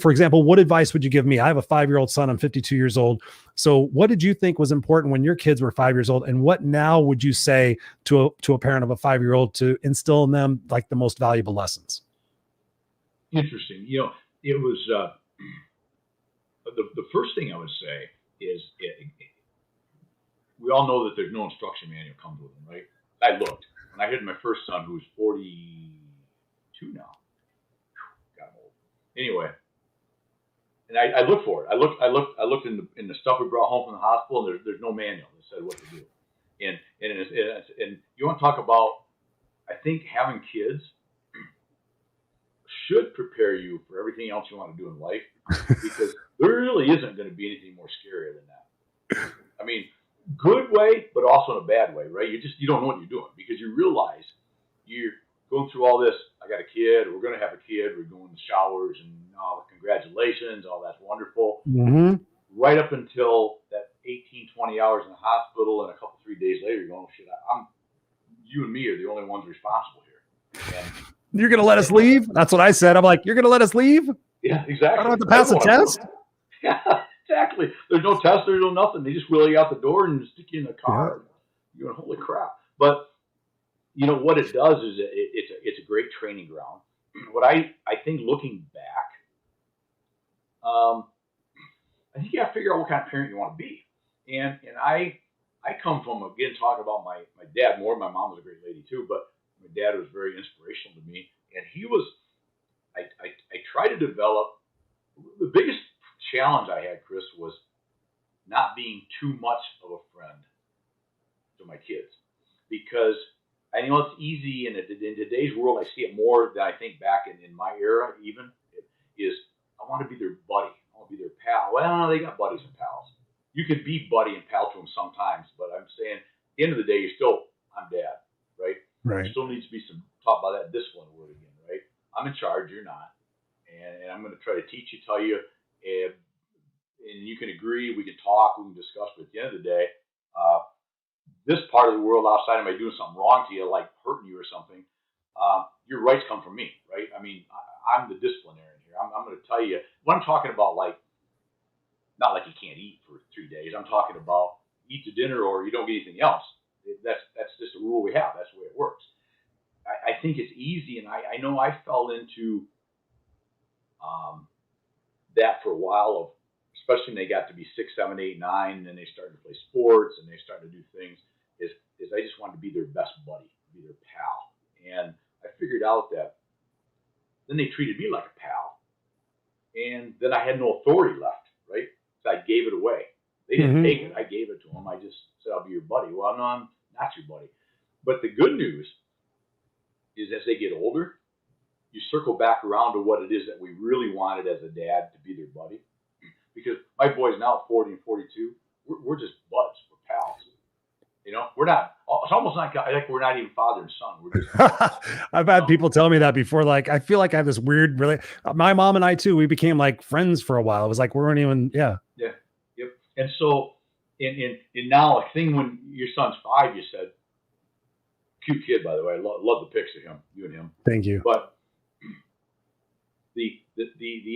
for example, what advice would you give me? I have a 5-year-old son. I'm 52 years old. So what did you think was important when your kids were 5 years old? And what now would you say to a parent of a 5-year-old to instill in them like the most valuable lessons? Interesting. It was the first thing I would say is we all know that there's no instruction manual comes with them, right? I looked when I had my first son, who's 42 now. Got old. Anyway, and I looked for it. I looked in the stuff we brought home from the hospital, and there's no manual that said what to do. And you want to talk about? I think having kids should prepare you for everything else you want to do in life, because there really isn't going to be anything more scary than that. I mean, good way, but also in a bad way, right? You don't know what you're doing, because you realize you're going through all this. I got a kid, we're going to have a kid, we're going to showers, and congratulations, all that's wonderful. Mm-hmm. Right up until that 18, 20 hours in the hospital, and a couple, 3 days later, you're going, oh, shit, you and me are the only ones responsible here. And you're going to let us leave? That's what I said. I'm like, you're going to let us leave? Yeah, exactly. I don't have to pass a test? Yeah, exactly. There's no test, there's no nothing. They just wheel you out the door and stick you in the car. Yeah. You're going, holy crap. But, what it does is it's a great training ground. What I think, looking back, I think you have to figure out what kind of parent you want to be. And I come from, again, talking about my dad more. My mom was a great lady too, but my dad was very inspirational to me. And he was, I tried to develop, the biggest challenge I had, Chris, was not being too much of a friend to my kids. Because I know it's easy, and in today's world, I see it more than I think back in my era even, is I want to be their buddy. I want to be their pal. Well, they got buddies and pals. You can be buddy and pal to them sometimes, but I'm saying at the end of the day, I'm dad, right? Right. There still needs to be some talk about that discipline word again, right? I'm in charge, you're not. And I'm going to try to teach you, tell you, and you can agree, we can talk, we can discuss, but at the end of the day, this part of the world outside of me doing something wrong to you, like hurting you or something, your rights come from me, right? I mean, I'm the disciplinarian here. I'm going to tell you what I'm talking about, not like you can't eat for 3 days. I'm talking about eat the dinner or you don't get anything else. That's just a rule we have. That's the way it works. I think it's easy, and I know I fell into that for a while, of especially when they got to be 6, 7, 8, 9, and then they started to play sports and they started to do things. Is I just wanted to be their best buddy, be their pal, and I figured out that then they treated me like a pal, and then I had no authority left, right? So I gave it away. They didn't take it. I gave it to them. I just said, I'll be your buddy. Well, no, I'm not your buddy. But the good news is as they get older, you circle back around to what it is that we really wanted as a dad, to be their buddy. Because my boys now, 40 and 42, we're just buds. We're pals. We're not, it's almost like we're not even father and son. We're just I've had people tell me that before. Like, I feel like I have this weird, my mom and I too, we became like friends for a while. It was like, we weren't even, Yeah. Yep. And so, and now, a thing when your son's 5, you said, cute kid, by the way. I love the pics of him, you and him. Thank you. But the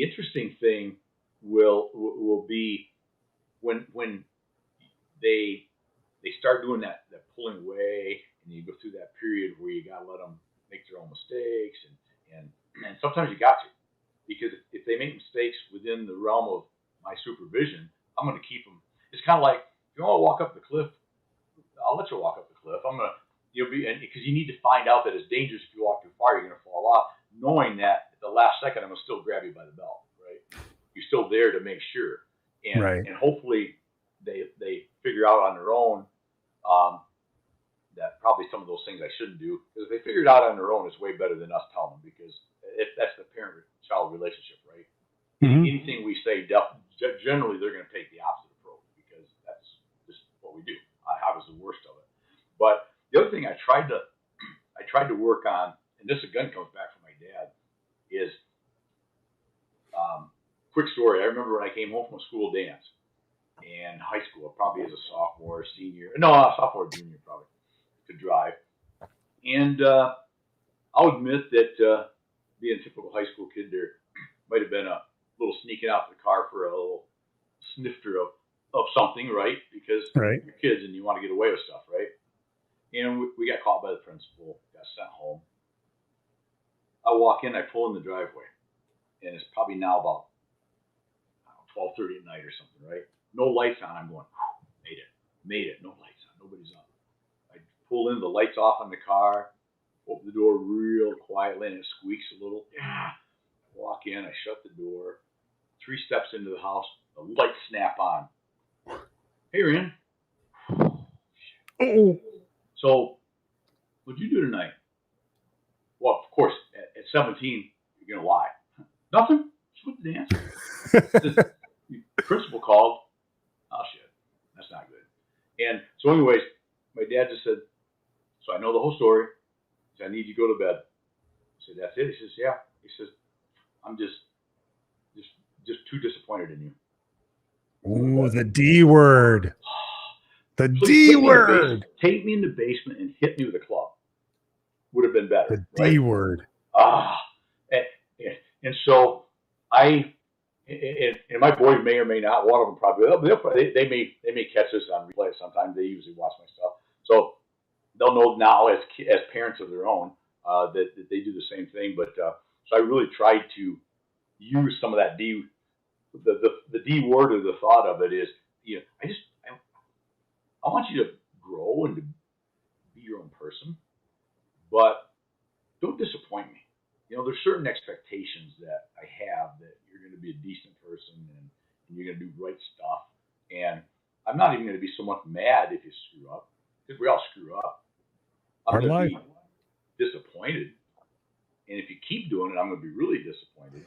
interesting thing will be when they start doing that pulling away, and you go through that period where you got to let them make their own mistakes, and sometimes you got to, because if they make mistakes within the realm of my supervision, I'm going to keep them. It's kind of like, if you want to walk up the cliff, I'll let you walk up the cliff. I'm going to, because you need to find out that it's dangerous. If you walk too far, you're going to fall off, knowing that at the last second, I'm going to still grab you by the belt, right? You're still there to make sure. And, right. And hopefully they figure out on their own that probably some of those things I shouldn't do, because if they figure it out on their own, it's way better than us telling them, because that's the parent-child relationship, right? Mm-hmm. Anything we say, generally they're going to take the opposite approach, because that's just what we do. I was the worst of it. But the other thing I tried to work on, and this again comes back from my dad, is quick story. I remember when I came home from a school dance in high school, probably as a sophomore, junior probably, to drive. And I'll admit that being a typical high school kid, there might have been a little sneaking out the car for a little snifter of something, right? Because right. You're kids and you want to get away with stuff, right? And we got caught by the principal, got sent home. I walk in, I pull in the driveway, and it's probably now about 12:30 at night or something, right? No lights on. I'm going, made it. No lights on. Nobody's up. I pull in, the lights off on the car, open the door real quietly, and it squeaks a little. Yeah. I walk in, I shut the door. 3 steps into the house, the lights snap on. Hey, Ryan. Oh. So, what'd you do tonight? Well, of course, at 17, you're going to lie. Nothing. Just went to dance. The principal called. Oh, shit. That's not good. And so anyways, my dad just said, so I know the whole story. He said, I need you to go to bed. I said, that's it? He says, yeah. He says, I'm just too disappointed in you. Ooh, the D word. The Please D word. Take me in the basement and hit me with a club. Would have been better. The right? D word. And so and my boys may or may not. One of them probably. They may catch this on replay sometimes. They usually watch my stuff, so they'll know now as parents of their own that they do the same thing. But so I really tried to use some of that D. The D word or the thought of it is, I want you to grow and to be your own person, but don't disappoint me. There's certain expectations that I have that you're going to be a decent person and you're going to do right stuff. And I'm not even going to be so much mad if you screw up, because we all screw up. I'm going to be disappointed. And if you keep doing it, I'm going to be really disappointed,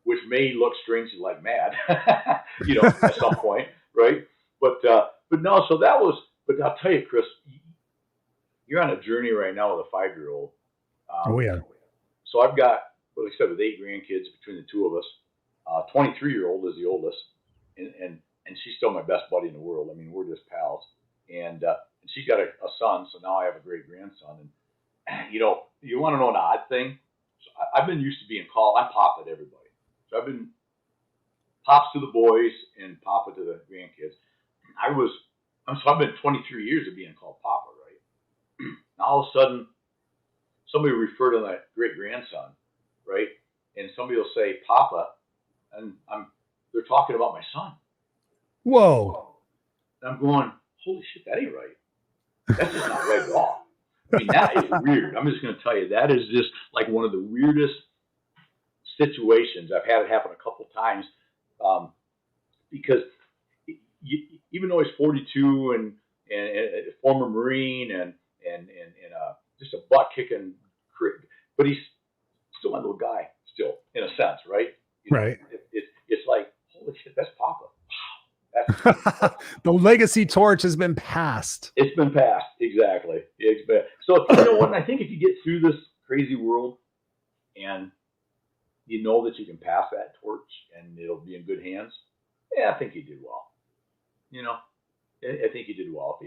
which may look strangely like mad, at some point, right? But no, so that was, but I'll tell you, Chris, you're on a journey right now with a 5-year-old. Oh, yeah. So I've got, like I said, with 8 grandkids between the two of us. 23-year-old is the oldest, and she's still my best buddy in the world. I mean, we're just pals. And she's got a son, so now I have a great grandson. And you want to know an odd thing? So I've been used to being called. I'm Papa to everybody. So I've been Pops to the boys and Papa to the grandkids. I've been 23 years of being called Papa, right? Now all of a sudden, somebody will refer to my great grandson, right? And somebody will say Papa, and they're talking about my son. Whoa. And I'm going, holy shit, that ain't right. That's just not right at all. I mean, that is weird. I'm just going to tell you, that is just like one of the weirdest situations. I've had it happen a couple times because even though he's 42 and a former Marine and just a butt kicking, but he's still my little guy, still in a sense, right? Right. It's like, holy shit, that's Papa. Wow. The legacy torch has been passed. It's been passed, exactly. So what? I think if you get through this crazy world and you know that you can pass that torch and it'll be in good hands, I think you did well. I think you did well.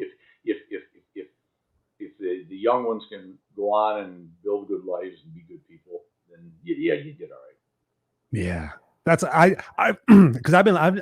If the young ones can go on and build good lives and be good people, then you did all right. Yeah. That's because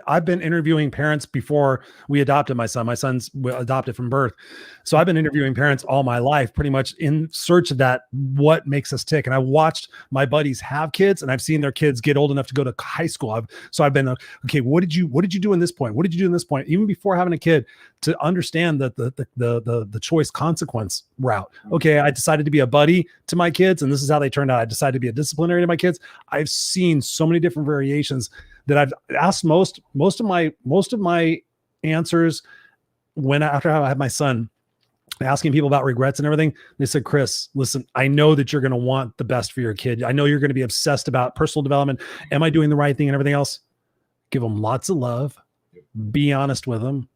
I've been interviewing parents before we adopted my son. My son's adopted from birth. So I've been interviewing parents all my life, pretty much in search of that, what makes us tick. And I watched my buddies have kids, and I've seen their kids get old enough to go to high school. I've been, okay, what did you do in this point? What did you do in this point? Even before having a kid, to understand that the choice consequence route. Okay, I decided to be a buddy to my kids, and this is how they turned out. I decided to be a disciplinary to my kids. I've seen so many different variations that I've asked most of my answers after I had my son, asking people about regrets and everything. They said, Chris, listen, I know that you're going to want the best for your kid. I know you're going to be obsessed about personal development. Am I doing the right thing and everything else? Give them lots of love. Be honest with them.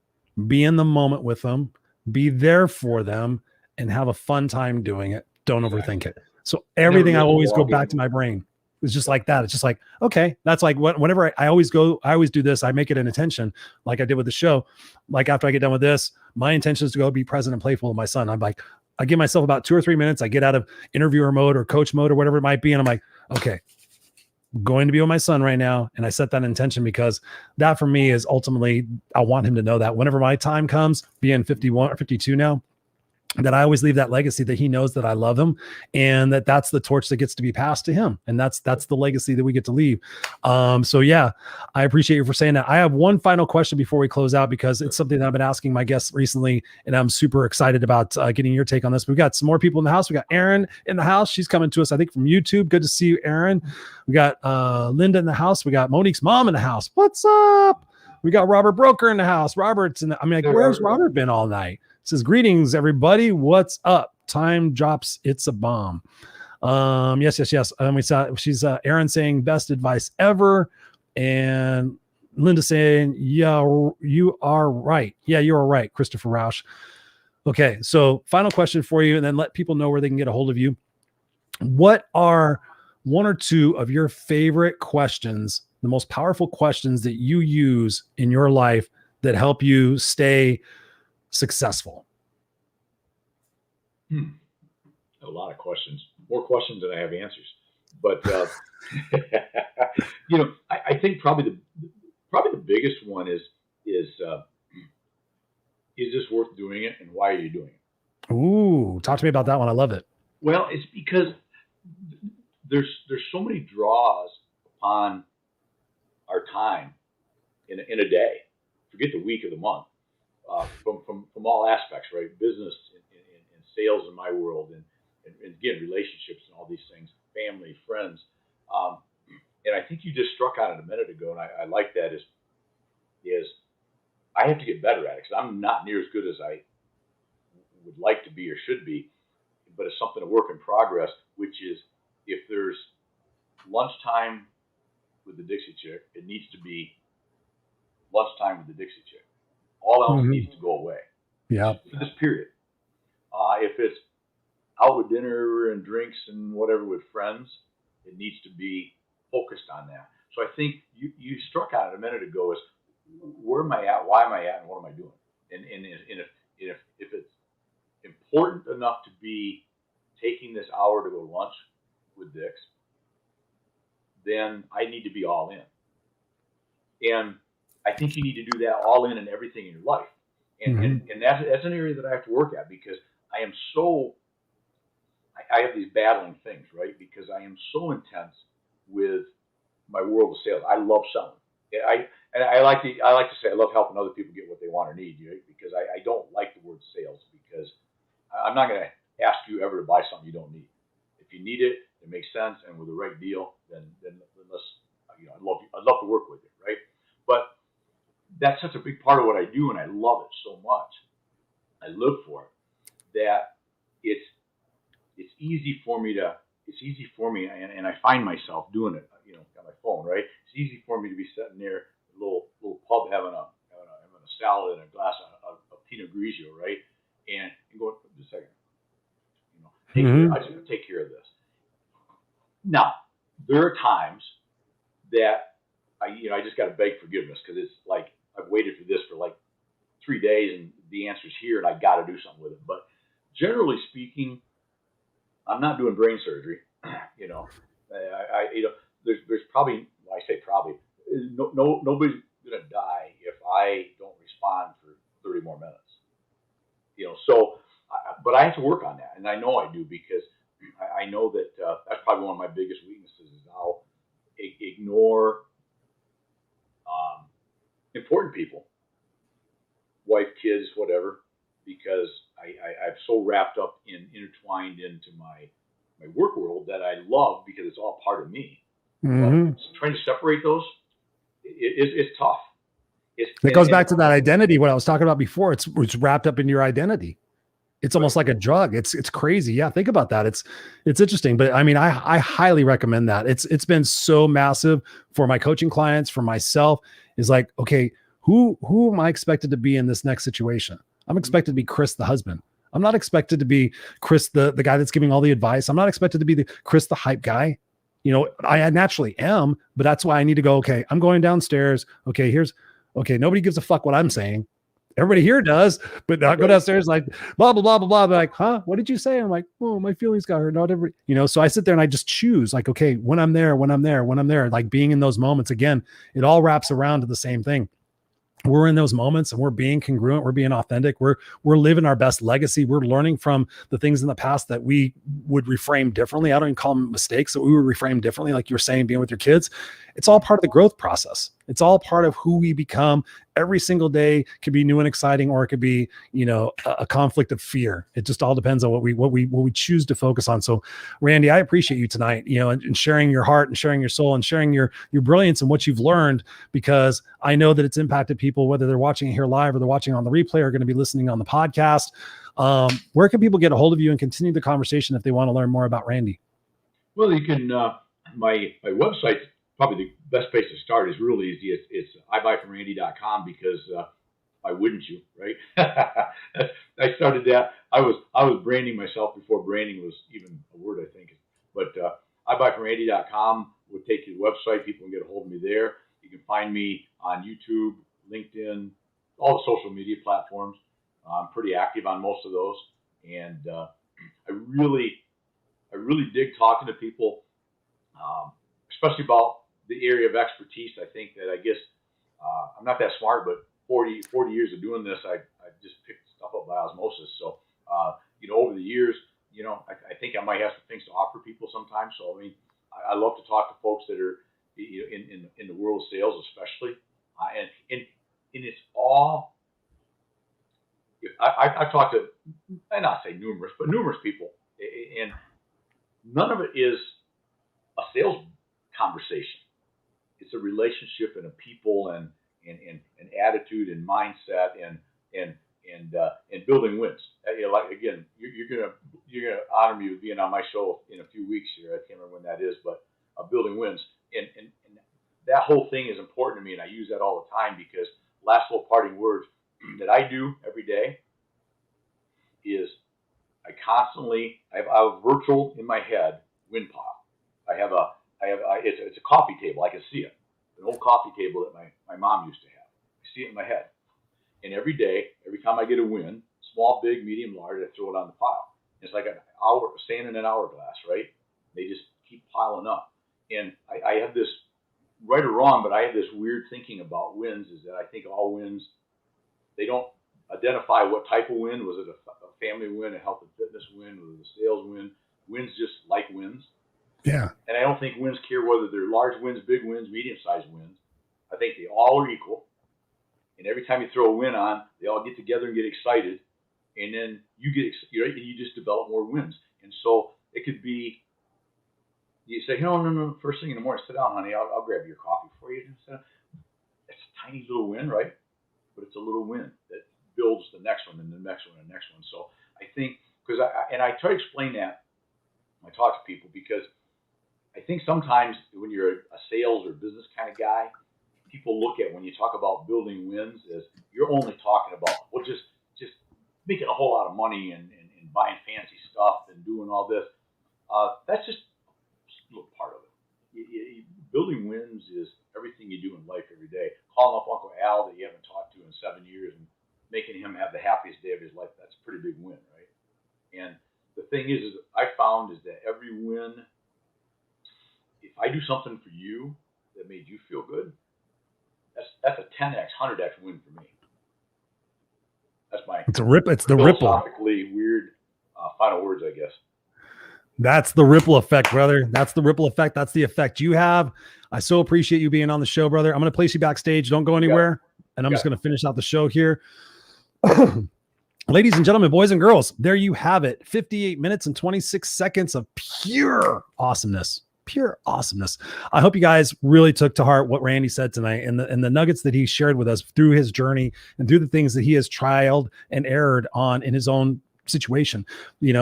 Be in the moment with them. Be there for them and have a fun time doing it. Don't overthink it. So everything I always go back to my brain. It's just like that. It's just like, okay, that's like whenever I always do this, I make it an intention, like I did with the show. Like after I get done with this, my intention is to go be present and playful with my son. I'm like, I give myself about 2 or 3 minutes. I get out of interviewer mode or coach mode or whatever it might be. And I'm like, okay, I'm going to be with my son right now. And I set that intention because that for me is ultimately, I want him to know that whenever my time comes, being 51 or 52 now, that I always leave that legacy that he knows that I love him, and that's the torch that gets to be passed to him. And that's the legacy that we get to leave. So yeah, I appreciate you for saying that. I have one final question before we close out, because it's something that I've been asking my guests recently, and I'm super excited about getting your take on this. We've got some more people in the house. We got Erin in the house. She's coming to us, I think, from YouTube. Good to see you, Erin. We got Linda in the house. We got Monique's mom in the house. What's up? We got Robert Broker in the house. Robert's in the, where's Robert been all night? Says, greetings, everybody. What's up? Time drops. It's a bomb. Yes. We saw she's Erin saying best advice ever. And Linda saying, yeah, you are right. Yeah, you are right, Christopher Rausch. Okay. So final question for you, and then let people know where they can get a hold of you. What are one or two of your favorite questions, the most powerful questions that you use in your life that help you stay successful? A lot of questions, more questions than I have answers. But I think probably the biggest one is this worth doing it, and why are you doing it? Ooh, talk to me about that one. I love it. Well, it's because there's so many draws upon our time in a day. Forget the week or the month. From all aspects, right? Business and sales in my world, and again, relationships and all these things, family, friends. And I think you just struck on it a minute ago, and I like that is I have to get better at it, because I'm not near as good as I would like to be or should be, but it's something, a work in progress, which is if there's lunchtime with the Dixie chick, it needs to be lunchtime with the Dixie chick. All else needs to go away. Yeah. For this period. If it's out with dinner and drinks and whatever with friends, it needs to be focused on that. So I think you struck on it a minute ago is, where am I at? Why am I at? And what am I doing? And if it's important enough to be taking this hour to go to lunch with Dix, then I need to be all in. And I think you need to do that all in everything in your life. And that's an area that I have to work at, because I am I have these battling things, right? Because I am so intense with my world of sales. I love selling. I like to say I love helping other people get what they want or need, right? Because I don't like the word sales, because I'm not going to ask you ever to buy something you don't need. If you need it, it makes sense, and with the right deal, then let's, I'd love to work with you, right? But that's such a big part of what I do, and I love it so much. I live for it, that it's easy for me, and I find myself doing it, on my phone, right? It's easy for me to be sitting there, a little pub, having a salad and a glass of Pinot Grigio, right? And going, just a second, I just take care of this. Now, there are times that I just got to beg forgiveness, because it's like I've waited for this for like 3 days, and the answer's here, and I got to do something with it. But generally speaking, I'm not doing brain surgery. There's probably, I say probably, nobody's gonna die if I don't respond for 30 more minutes. So, but I have to work on that, and I know I do, because I know that that's probably one of my biggest weaknesses is I'll ignore important people, wife, kids, whatever, because I'm so wrapped up intertwined into my work world that I love, because it's all part of me. But trying to separate those, it's tough. It goes back to that identity, what I was talking about before. It's wrapped up in your identity. It's almost like a drug. It's crazy. Yeah. Think about that. It's interesting, but I mean, I highly recommend that. It's been so massive for my coaching clients, for myself, is like, okay, who am I expected to be in this next situation? I'm expected to be Chris, the husband. I'm not expected to be Chris, the guy that's giving all the advice. I'm not expected to be Chris, the hype guy. I naturally am, but that's why I need to go, okay, I'm going downstairs. Okay, nobody gives a fuck what I'm saying. Everybody here does, but I go downstairs like blah, blah, blah, blah, blah. They're like, huh? What did you say? I'm like, oh, my feelings got hurt. Not every, so I sit there and I just choose like, okay, when I'm there, like being in those moments again, it all wraps around to the same thing. we're in those moments and we're being congruent, we're being authentic, we're living our best legacy, we're learning from the things in the past that we would reframe differently. I don't even call them mistakes, that we would reframe differently, like you're saying, being with your kids. It's all part of the growth process. It's all part of who we become. Every single day could be new and exciting, or it could be, a conflict of fear. It just all depends on what we choose to focus on. So Randy, I appreciate you tonight, and sharing your heart and sharing your soul and sharing your brilliance and what you've learned, because I know that it's impacted people, whether they're watching it here live or they're watching on the replay or going to be listening on the podcast. Where can people get a hold of you and continue the conversation if they want to learn more about Randy? Well, you can, my website, probably the best place to start is really easy. It's ibuyfromrandy.com, because why wouldn't you, right? I started that. I was branding myself before branding was even a word, I think. But ibuyfromrandy.com would take you to the website. People can get a hold of me there. You can find me on YouTube, LinkedIn, all the social media platforms. I'm pretty active on most of those, and I really dig talking to people, especially about the area of expertise. I think that, I guess, I'm not that smart, but 40 years of doing this, I just picked stuff up by osmosis. So, over the years, I think I might have some things to offer people sometimes. So, I mean, I love to talk to folks that are in the world of sales, especially, and it's all. I've talked to, I not say numerous, but numerous people, and none of it is a sales conversation. It's a relationship and a people and attitude and mindset and building wins. Like, again, you're gonna honor me with being on my show in a few weeks here. I can't remember when that is, but building wins and that whole thing is important to me, and I use that all the time, because last little parting words that I do every day is I have a virtual in my head win pile. It's a coffee table. I can see it. An old coffee table that my mom used to have. I see it in my head. And every day, every time I get a win, small, big, medium, large, I throw it on the pile. It's like sand in an hourglass, right? They just keep piling up. And I have this, right or wrong, but I have this weird thinking about wins, is that I think all wins, they don't identify what type of win. Was it a family win, a health and fitness win, was it a sales win? Wins just like wins. Yeah. And I don't think wins care whether they're large wins, big wins, medium-sized wins. I think they all are equal. And every time you throw a win on, they all get together and get excited. And then you just develop more wins. And so it could be, you say, no, first thing in the morning, sit down, honey, I'll grab your coffee for you. It's a tiny little win, right? But it's a little win that builds the next one and the next one and the next one. So I think, because I try to explain that when I talk to people, because I think sometimes when you're a sales or business kind of guy, people look at, when you talk about building wins, as you're only talking about, well, just making a whole lot of money and buying fancy stuff and doing all this. That's just a little part of it. Building wins is everything you do in life every day. Calling up Uncle Al that you haven't talked to in 7 years and making him have the happiest day of his life, that's a pretty big win, right? And the thing is I found is that every win, if I do something for you that made you feel good, that's a 10x, 100x win for me. That's my it's the ripple. Philosophically weird final words, I guess. That's the ripple effect, brother. That's the ripple effect. That's the effect you have. I so appreciate you being on the show, brother. I'm going to place you backstage. Don't go anywhere. And I'm just going to finish out the show here. Ladies and gentlemen, boys and girls, there you have it. 58 minutes and 26 seconds of pure awesomeness. Pure awesomeness. I hope you guys really took to heart what Randy said tonight and the nuggets that he shared with us through his journey and through the things that he has trialed and erred on in his own situation.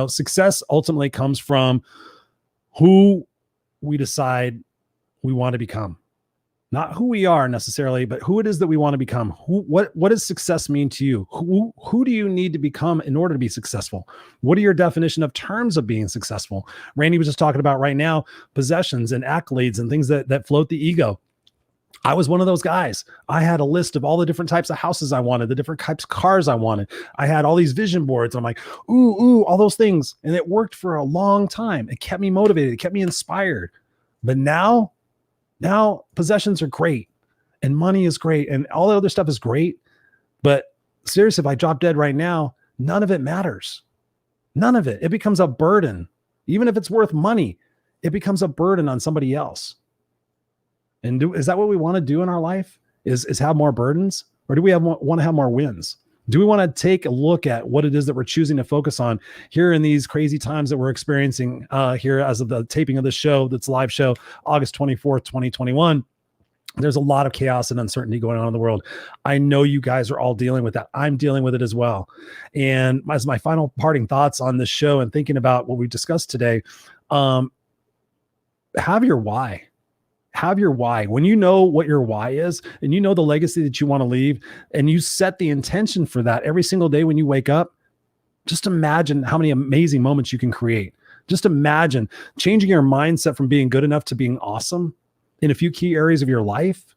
Success ultimately comes from who we decide we want to become. Not who we are necessarily, but who it is that we want to become. What does success mean to you? Who do you need to become in order to be successful? What are your definition of terms of being successful? Randy was just talking about right now, possessions and accolades and things that float the ego. I was one of those guys. I had a list of all the different types of houses I wanted, the different types of cars I wanted. I had all these vision boards. I'm like, ooh, all those things. And it worked for a long time. It kept me motivated. It kept me inspired. But now possessions are great. and money is great and all the other stuff is great. But seriously, if I drop dead right now, none of it matters. None of it. It becomes a burden. Even if it's worth money, it becomes a burden on somebody else. And is that what we want to do in our life? Is have more burdens? Or do we want to have more wins? Do we want to take a look at what it is that we're choosing to focus on here in these crazy times that we're experiencing here as of the taping of this show, that's live show, August 24th, 2021. There's a lot of chaos and uncertainty going on in the world. I know you guys are all dealing with that. I'm dealing with it as well. And as my final parting thoughts on this show and thinking about what we discussed today, have your why. Have your why. When you know what your why is and you know the legacy that you want to leave and you set the intention for that every single day when you wake up, just imagine how many amazing moments you can create. Just imagine changing your mindset from being good enough to being awesome in a few key areas of your life,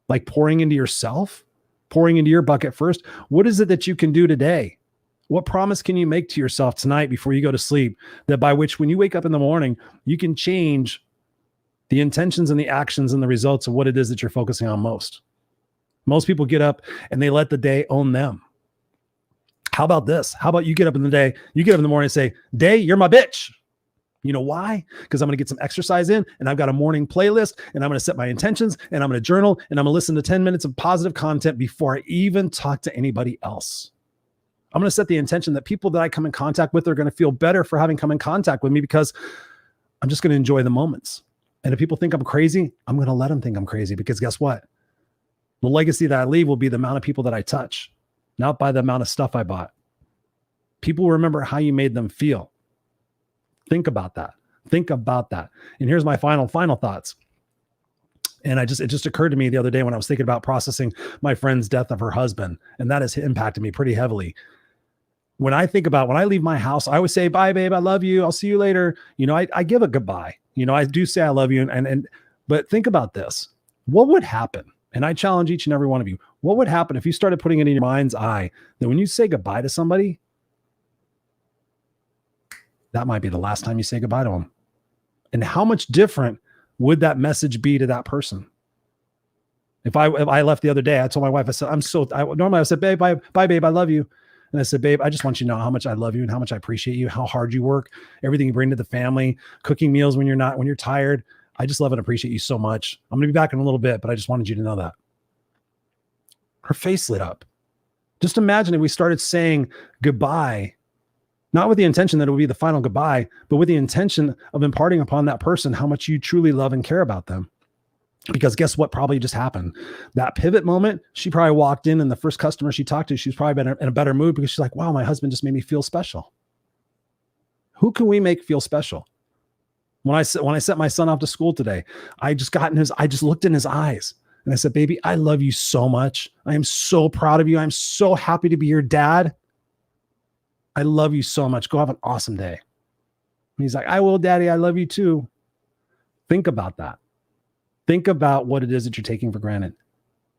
like pouring into yourself, pouring into your bucket first. What is it that you can do today? What promise can you make to yourself tonight before you go to sleep that by which when you wake up in the morning, you can change the intentions and the actions and the results of what it is that you're focusing on most? Most people get up and they let the day own them. How about this? How about you get up in the day, you get up in the morning and say, day, you're my bitch. You know why? Because I'm going to get some exercise in and I've got a morning playlist and I'm going to set my intentions and I'm going to journal and I'm going to listen to 10 minutes of positive content before I even talk to anybody else. I'm going to set the intention that people that I come in contact with are going to feel better for having come in contact with me because I'm just going to enjoy the moments. And if people think I'm crazy, I'm going to let them think I'm crazy because guess what? The legacy that I leave will be the amount of people that I touch, not by the amount of stuff I bought. People remember how you made them feel. Think about that. Think about that. And here's my final thoughts. And it just occurred to me the other day when I was thinking about processing my friend's death of her husband. And that has impacted me pretty heavily. When I leave my house, I always say, bye, babe. I love you. I'll see you later. You know, I give a goodbye. You know, I do say I love you. But think about this. What would happen? And I challenge each and every one of you. What would happen if you started putting it in your mind's eye that when you say goodbye to somebody, that might be the last time you say goodbye to them? And how much different would that message be to that person? If I left the other day, I told my wife, I said, normally I said, babe, bye, babe. I love you. And I said, babe, I just want you to know how much I love you and how much I appreciate you, how hard you work, everything you bring to the family, cooking meals when you're tired. I just love and appreciate you so much. I'm going to be back in a little bit, but I just wanted you to know that. Her face lit up. Just imagine if we started saying goodbye, not with the intention that it would be the final goodbye, but with the intention of imparting upon that person how much you truly love and care about them. Because guess what probably just happened? That pivot moment, she probably walked in and the first customer she talked to, she was probably in a better mood because she's like, wow, my husband just made me feel special. Who can we make feel special? When I sent my son off to school today, I just looked in his eyes and I said, baby, I love you so much. I am so proud of you. I'm so happy to be your dad. I love you so much. Go have an awesome day. And he's like, I will, daddy. I love you too. Think about that. Think about what it is that you're taking for granted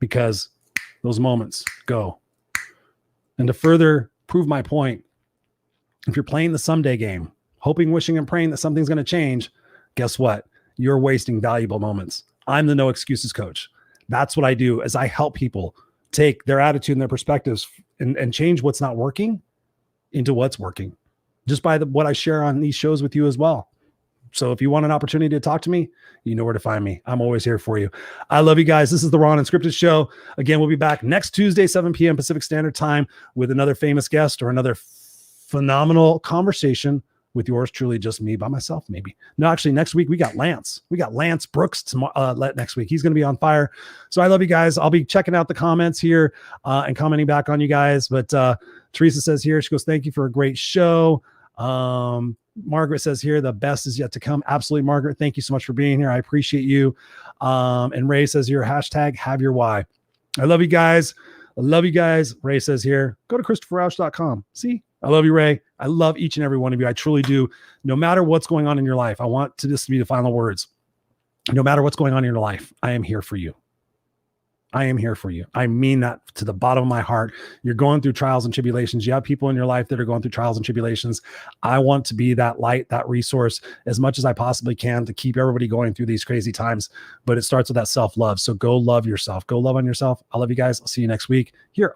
because those moments go. And to further prove my point, if you're playing the someday game, hoping, wishing, and praying that something's going to change, guess what? You're wasting valuable moments. I'm the no excuses coach. That's what I do is I help people take their attitude and their perspectives and change what's not working into what's working just by what I share on these shows with you as well. So if you want an opportunity to talk to me, you know where to find me. I'm always here for you. I love you guys. This is the Raw&Unscripted show. Again, we'll be back next Tuesday, 7 p.m. Pacific Standard Time with another famous guest or another phenomenal conversation with yours truly, just me by myself, maybe. No, actually, next week we got Lance. We got Lance Brooks next week. He's going to be on fire. So I love you guys. I'll be checking out the comments here and commenting back on you guys. But Teresa says here, she goes, thank you for a great show. Margaret says here, the best is yet to come. Absolutely, Margaret. Thank you so much for being here. I appreciate you. And Ray says here, hashtag have your why. I love you guys. I love you guys. Ray says here, go to ChristopherRausch.com. See, I love you, Ray. I love each and every one of you. I truly do. No matter what's going on in your life, I want this to be the final words. No matter what's going on in your life, I am here for you. I am here for you. I mean that to the bottom of my heart. You're going through trials and tribulations. You have people in your life that are going through trials and tribulations. I want to be that light, that resource as much as I possibly can to keep everybody going through these crazy times. But it starts with that self-love. So go love yourself. Go love on yourself. I love you guys. I'll see you next week here on